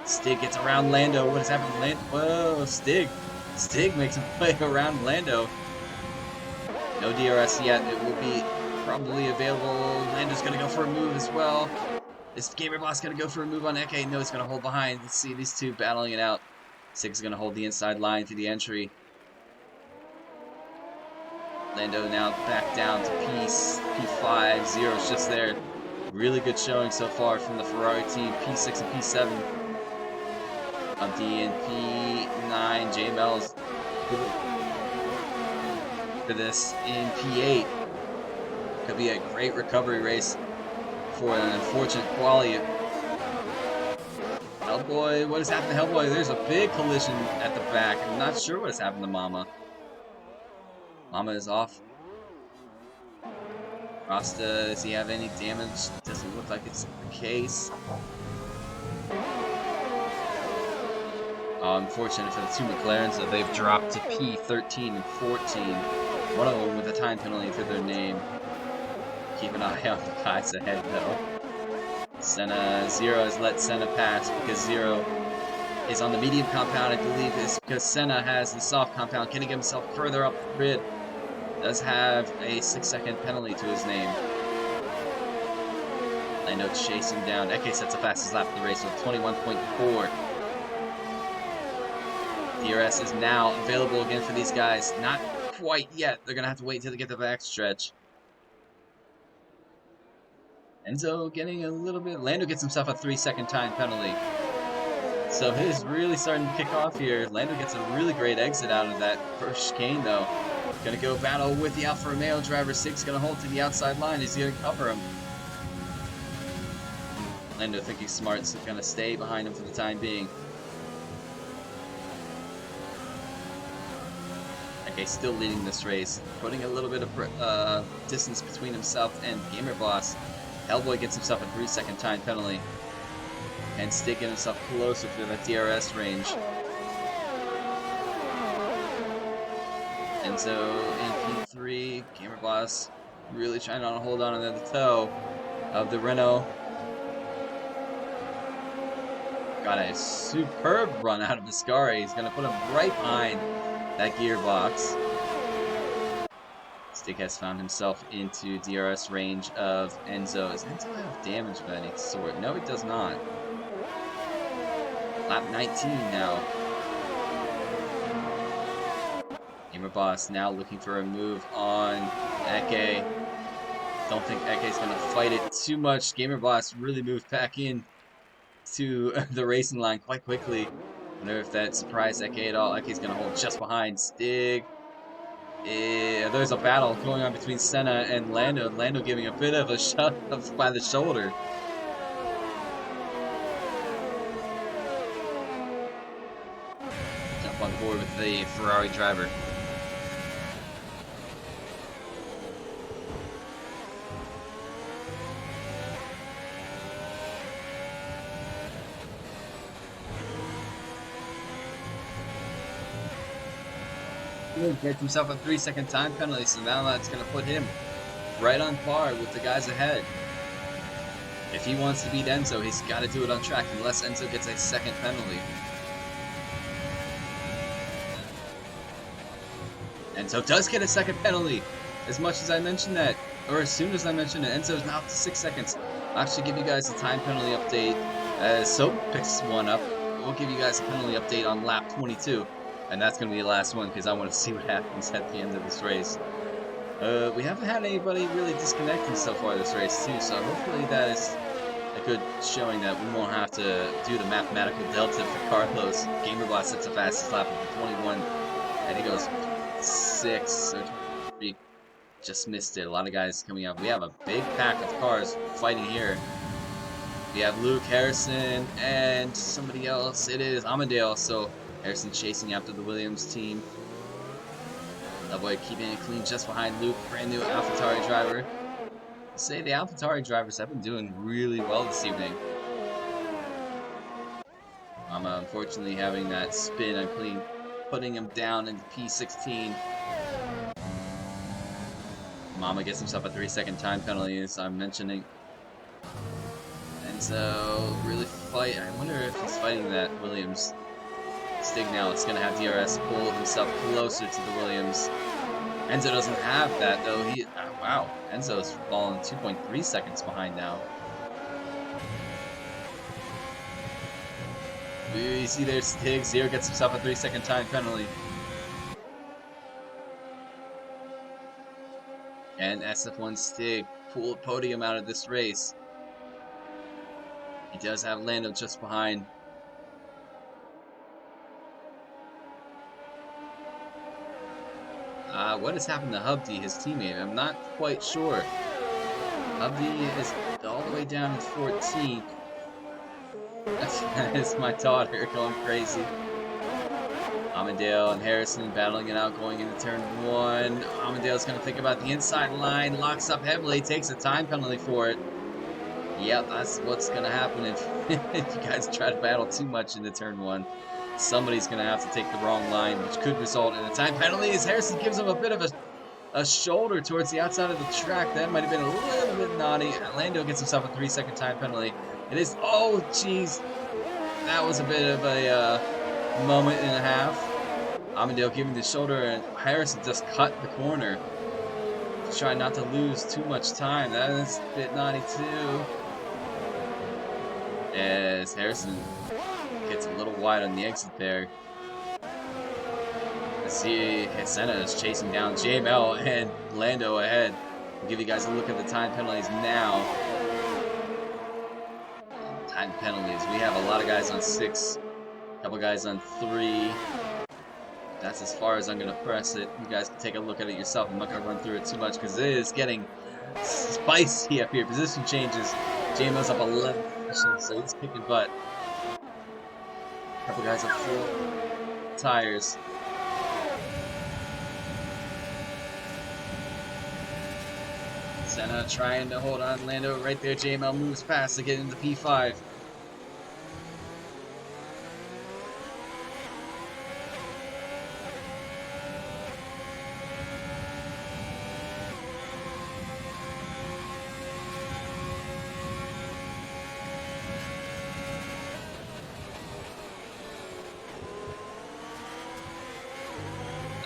Stig gets around Lando. What is happening to Lando? Whoa, Stig. Stig makes a play around Lando. No DRS yet. It will be probably available. Lando's going to go for a move as well. Is Gamerblast going to go for a move on Eke? No, he's going to hold behind. Let's see these two battling it out. Stig's going to hold the inside line to the entry. Lando now back down to P5. Zero's just there. Really good showing so far from the Ferrari team. P6 and P7. D and P9. JML's for this in P8. Could be a great recovery race for an unfortunate quali. Hellboy, what has happened to Hellboy? There's a big collision at the back. I'm not sure what has happened to Mama. Mama is off. Rasta, does he have any damage? Doesn't look like it's the case. Unfortunate for the two McLarens that they've dropped to P13 and 14. One of them with a time penalty for their name. Keep an eye on the guys ahead though. Zero has let Senna pass because Zero is on the medium compound. I believe is because Senna has the soft compound. Can he get himself further up the grid? Does have a 6-second penalty to his name. Lando chasing down. Eke sets the fastest lap of the race with 21.4. DRS is now available again for these guys. Not quite yet. They're going to have to wait until they get the back stretch. Enzo getting a little bit. Lando gets himself a 3-second time penalty. So it is really starting to kick off here. Lando gets a really great exit out of that first chicane, though. Gonna go battle with the Alfa Romeo driver. Six gonna hold to the outside line. He's gonna cover him. Lando thinking smart, so gonna stay behind him for the time being. Okay, still leading this race, putting a little bit of distance between himself and Gamer Boss. Hellboy gets himself a 3-second time penalty, and sticking himself closer to the DRS range. And so in P3, Gamer Boss really trying to hold on to the toe of the Renault. Got a superb run out of Biscari. He's going to put him right behind that gearbox. Stick has found himself into DRS range of Enzo. Does Enzo have damage of any sort? No, he does not. Lap 19 now. Gamer Boss now looking for a move on Eke. Don't think Eke's going to fight it too much. Gamer Boss really moved back in to the racing line quite quickly. Wonder if that surprised Eke at all. Eke's going to hold just behind Stig. There's a battle going on between Senna and Lando. Lando giving a bit of a shove by the shoulder. Jump on board with the Ferrari driver. Gets himself a 3-second time penalty, so now that's going to put him right on par with the guys ahead. If he wants to beat Enzo, he's got to do it on track, unless Enzo gets a second penalty. Enzo does get a second penalty, as much as I mentioned that, or as soon as I mentioned it. Enzo's now up to 6 seconds. I'll actually give you guys a time penalty update as Soap picks one up. We'll give you guys a penalty update on lap 22. And that's going to be the last one because I want to see what happens at the end of this race. We haven't had anybody really disconnecting so far this race too, so hopefully that is a good showing that we won't have to do the mathematical delta for Carlos. Gamerbot sets the fastest lap of the 21, and he goes 6, so we just missed it. A lot of guys coming out. We have a big pack of cars fighting here. We have Luke, Harrison, and somebody else. It is Amandale, so Harrison chasing after the Williams team. Hellboy keeping it clean just behind Luke, brand new AlphaTauri driver. I say the AlphaTauri drivers have been doing really well this evening. Mama unfortunately having that spin on putting him down into P16. Mama gets himself a 3-second time penalty, as I'm mentioning. And so really fight. I wonder if he's fighting that Williams. Stig now it's going to have DRS pull himself closer to the Williams. Enzo doesn't have that though. Wow, Enzo's fallen 2.3 seconds behind now. You see there Stig, Zero gets himself a 3-second time penalty. And SF1 Stig pulled podium out of this race. He does have Lando just behind. What has happened to Hubdy, his teammate? I'm not quite sure. Hubdy is all the way down in 14th. That is my daughter going crazy. Amandale and Harrison battling it out going into turn 1. Amandale's going to think about the inside line, locks up heavily, takes a time penalty for it. Yep, that's what's going to happen if you guys try to battle too much into turn 1. Somebody's going to have to take the wrong line, which could result in a time penalty as Harrison gives him a bit of a shoulder towards the outside of the track. That might have been a little bit naughty. Lando gets himself a 3-second time penalty. It is, oh jeez, that was a bit of a moment and a half. Amandale giving the shoulder, and Harrison just cut the corner to try not to lose too much time. That is a bit naughty too. As Harrison gets a little wide on the exit there. Let's see, Senna is chasing down JML and Lando ahead. I'll give you guys a look at the time penalties now. Time penalties. We have a lot of guys on 6 Couple guys on 3. That's as far as I'm going to press it. You guys can take a look at it yourself. I'm not going to run through it too much because it is getting spicy up here. Position changes. JMO's up 11 positions, so he's kicking butt. Couple guys on 4 tires. Senna trying to hold on. Lando right there. JML moves past to get into P5.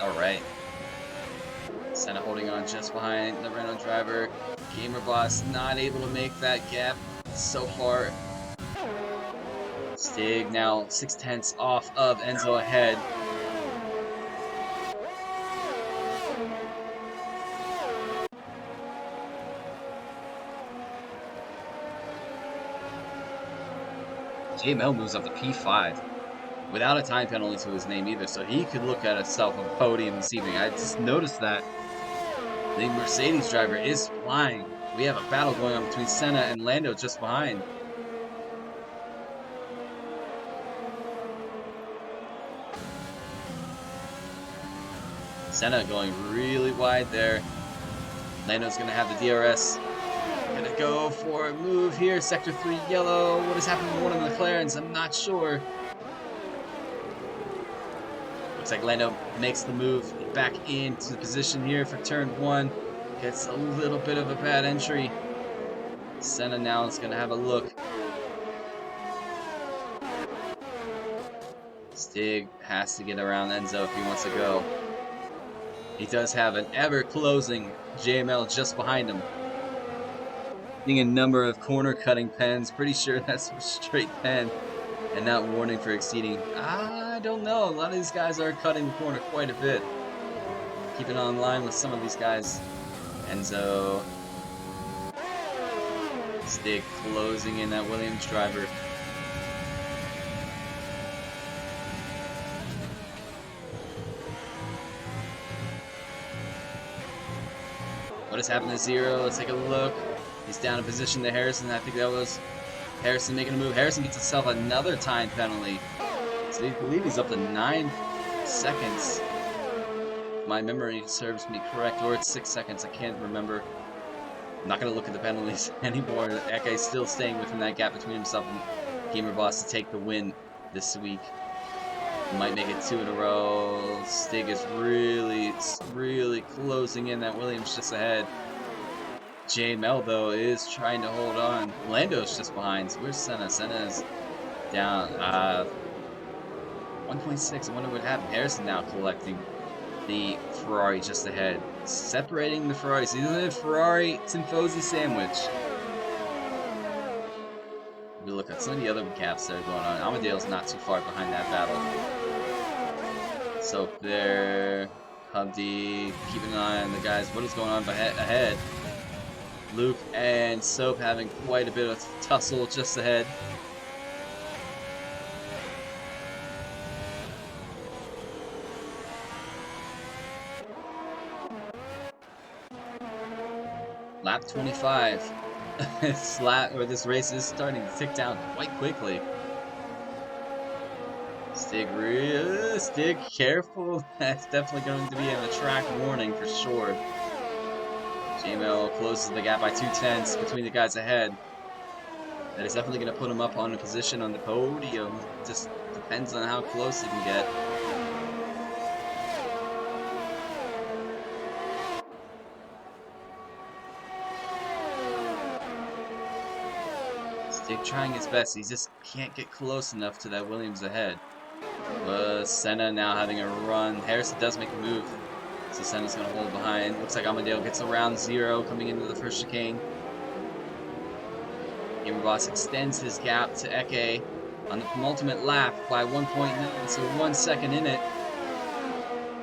Alright. Senna holding on just behind the Renault driver. Gamer Boss not able to make that gap so far. Stig now 6/10 off of Enzo ahead. JML moves up to P5 without a time penalty to his name either, so he could look at himself on the podium this evening. I just noticed that the Mercedes driver is flying. We have a battle going on between Senna and Lando just behind. Senna going really wide there. Lando's going to have the DRS. Going to go for a move here. Sector 3 yellow. What is happening to one of the McLarens? I'm not sure. Looks like Lando makes the move back into the position here for turn 1. Gets a little bit of a bad entry. Senna now is going to have a look. Stig has to get around Enzo if he wants to go. He does have an ever-closing JML just behind him. Seeing a number of corner-cutting pens. Pretty sure that's a straight pen. And not warning for exceeding. I don't know. A lot of these guys are cutting the corner quite a bit. Keeping on line with some of these guys. Enzo. Stig closing in that Williams driver. What has happened to Zero? Let's take a look. He's down in position to Harrison. I think that was Harrison making a move. Harrison gets himself another time penalty. So I believe he's up to 9 seconds. My memory serves me correct, or it's 6 seconds. I can't remember. I'm not going to look at the penalties anymore. Eke's still staying within that gap between himself and Gamer Boss to take the win this week. Might make it 2 in a row. Stig is really closing in. That Williams just ahead. JML though is trying to hold on. Lando's just behind. So where's Senna? Senna's down 1.6. I wonder what happened. Harrison now collecting the Ferrari just ahead. Separating the Ferraris. These are the Ferrari Tifosi sandwich. We look at some of the other caps that are going on. Amadale's not too far behind that battle. So there, Hubdy, keeping an eye on the guys. What is going on ahead? Luke and Soap having quite a bit of tussle just ahead. Lap 25. This race is starting to tick down quite quickly. Stig careful. That's definitely going to be a track warning for sure. JML closes the gap by 2/10 between the guys ahead. That is definitely going to put him up on a position on the podium. Just depends on how close he can get. Stig trying his best. He just can't get close enough to that Williams ahead. Senna now having a run. Harrison does make a move. So Senna's going to hold behind. Looks like Amadale gets around Zero coming into the first chicane. Gamer Boss extends his gap to Eke on the penultimate lap by 1.9, so 1 second in it.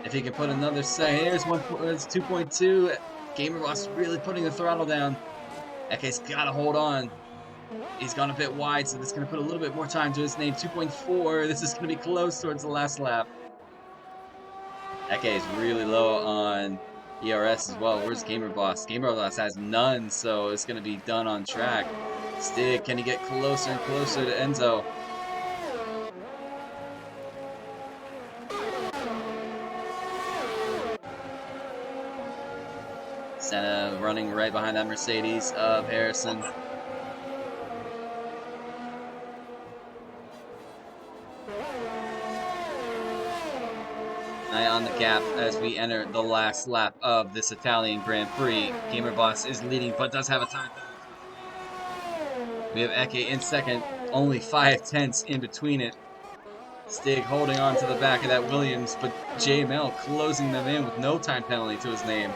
If he can put another second, here's 2.2. Gamer Boss really putting the throttle down. Eke's got to hold on. He's gone a bit wide, so that's going to put a little bit more time to his name. 2.4. This is going to be close towards the last lap. Eke is really low on ERS as well. Where's Gamer Boss? Gamer Boss has none, so it's going to be done on track. Stig, can he get closer and closer to Enzo? Senna running right behind that Mercedes of Harrison. Eye on the gap as we enter the last lap of this Italian Grand Prix. Gamer Boss is leading, but does have a time penalty. We have Eke in second, only 5/10 in between it. Stig holding on to the back of that Williams, but JML closing them in with no time penalty to his name.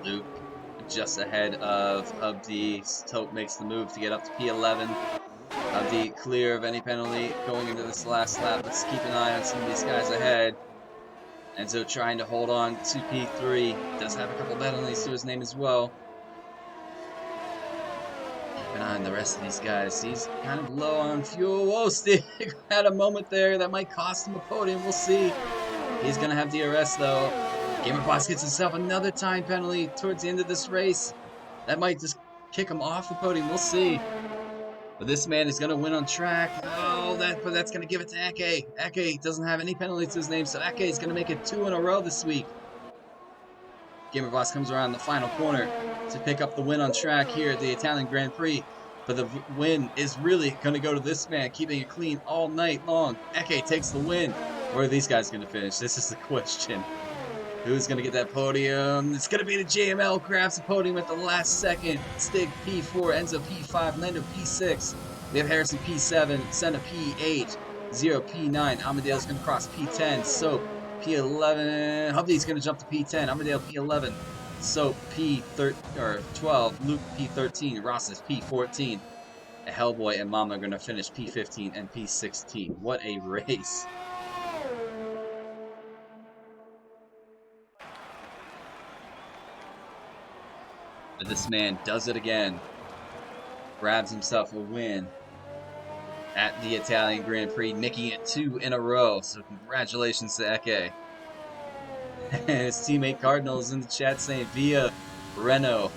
Luke just ahead of Hubdy. Tope makes the move to get up to P11. Hubdy clear of any penalty going into this last lap. Let's keep an eye on some of these guys ahead. Enzo trying to hold on to P3. Does have a couple penalties to his name as well. Keep an eye on the rest of these guys. He's kind of low on fuel. Whoa, Stig had a moment there that might cost him a podium. We'll see. He's going to have DRS though. Gamer Boss gets himself another time penalty towards the end of this race. That might just kick him off the podium. We'll see. But this man is going to win on track. Oh, but that's going to give it to Eke. Eke doesn't have any penalties to his name, so Eke is going to make it 2 in a row this week. Gamer Boss comes around the final corner to pick up the win on track here at the Italian Grand Prix. But the win is really going to go to this man, keeping it clean all night long. Eke takes the win. Where are these guys going to finish? This is the question. Who's going to get that podium? It's going to be the JML grabs the podium at the last second. Stig P4, Enzo P5, Lando P6. We have Harrison P7, Senna P8, Zero P9. Amadeo's going to cross P10. Soap P11. Hubby's going to jump to P10. Amadeo P11. Soap P12. Luke P13. Ross is P14. Hellboy and Mama are going to finish P15 and P16. What a race. But this man does it again. Grabs himself a win at the Italian Grand Prix, making it 2 in a row. So congratulations to Eke. His teammate Cardinal is in the chat saying via Renault.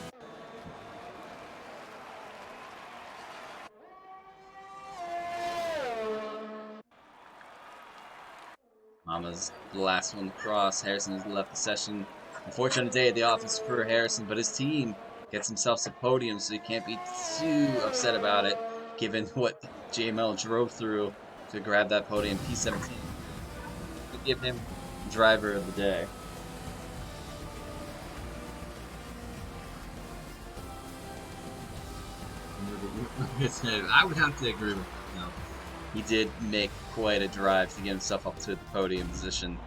Mama's the last one to cross. Harrison has left the session. Unfortunate day at the office for Harrison, but his team gets himself a podium, so he can't be too upset about it, given what JML drove through to grab that podium. P17 to give him driver of the day. I would have to agree with you. He did make quite a drive to get himself up to the podium position.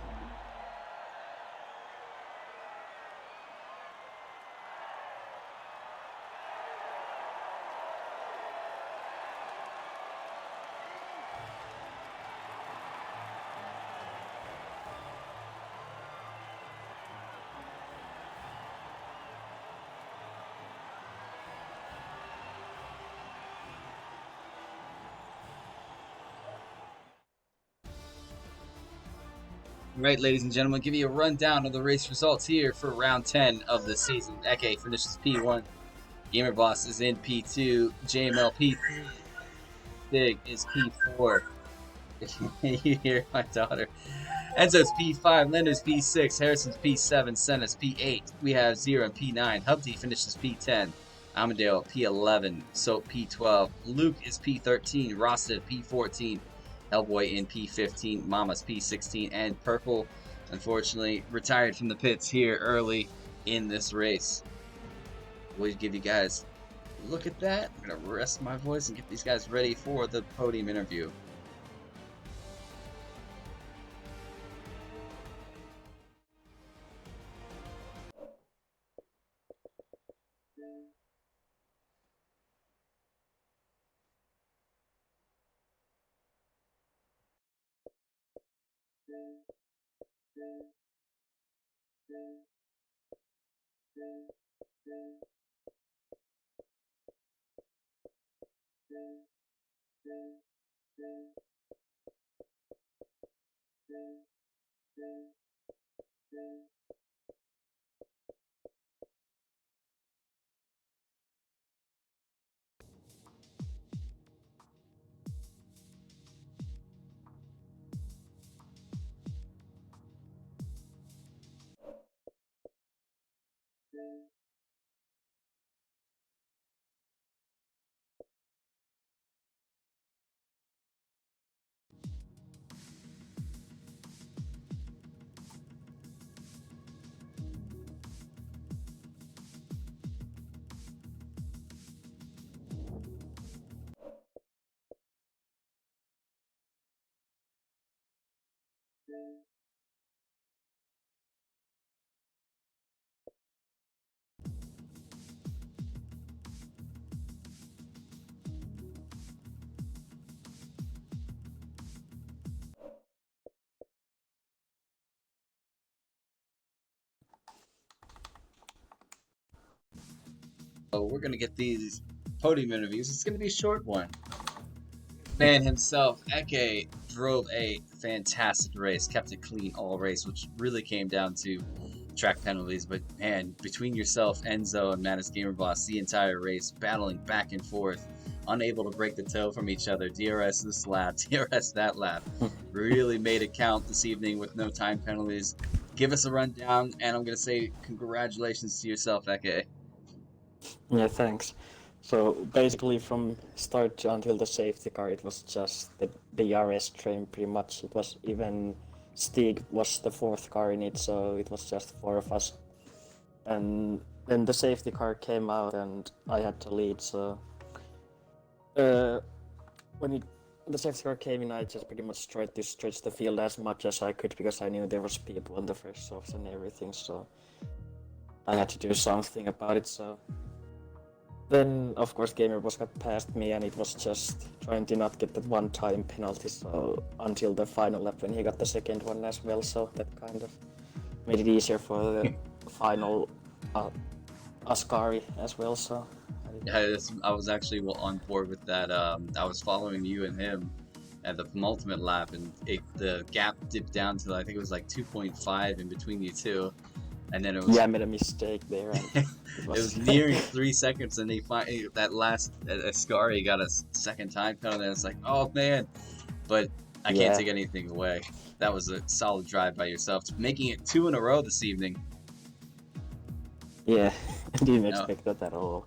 Right, ladies and gentlemen, give you a rundown of the race results here for round 10 of the season. Eke finishes P1. Gamer Boss is in P2. JML P3. Stig is P4. You hear my daughter. Enzo's P5. Lender's P6. Harrison's P7. Senna's P8. We have Zero and P9. Hubdy finishes P10. Amadeo P11. Soap P12. Luke is P13. Rosted P14. Hellboy in P15, Mama's P16, and Purple, unfortunately, retired from the pits here early in this race. We'll give you guys a look at that. I'm going to rest my voice and get these guys ready for the podium interview. So we're gonna get these podium interviews. It's gonna be a short one. Man himself, Eke, drove a fantastic race, kept it clean all race, which really came down to track penalties. But man, between yourself, Enzo, and Mattis Gamer Boss, the entire race battling back and forth, unable to break the toe from each other. DRS this lap, DRS that lap. Really made it count this evening with no time penalties. Give us a rundown, and I'm gonna say congratulations to yourself, Eke. Yeah, thanks. So basically, from start to until the safety car, it was just the RS train pretty much. It was even Stig was the fourth car in it, so it was just four of us. And then the safety car came out, and I had to lead. So uh, when the safety car came in, I just pretty much tried to stretch the field as much as I could because I knew there was people on the first softs and everything. So I had to do something about it. So. Then, of course, Gamer Boss got past me, and it was just trying to not get that one-time penalty. So until the final lap, when he got the second one as well, so that kind of made it easier for the final Ascari as well. So Yeah, I was actually on board with that. I was following you and him at the penultimate lap, and the gap dipped down to I think it was like 2.5 in between you two. And then it was I made a mistake there. And it was nearing 3 seconds, and that last Ascari got a second time penalty. And it's like, oh man, but I can't take anything away. That was a solid drive by yourself, making it 2 in a row this evening. Yeah, I didn't expect that at all.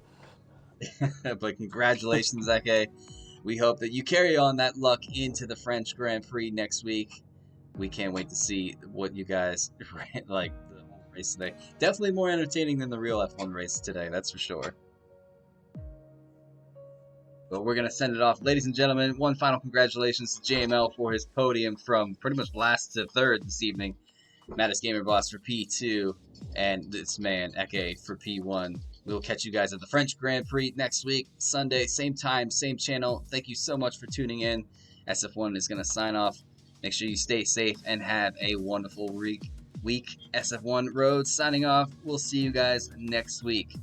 But congratulations, Eke. We hope that you carry on that luck into the French Grand Prix next week. We can't wait to see what you guys like the whole race today. Definitely more entertaining than the real F1 race today, that's for sure. But we're going to send it off. Ladies and gentlemen, one final congratulations to JML for his podium from pretty much last to third this evening. Mattis Gamer Boss for P2, and this man, Eke, for P1. We will catch you guys at the French Grand Prix next week, Sunday, same time, same channel. Thank you so much for tuning in. SF1 is going to sign off. Make sure you stay safe and have a wonderful week. SF1 Road signing off. We'll see you guys next week.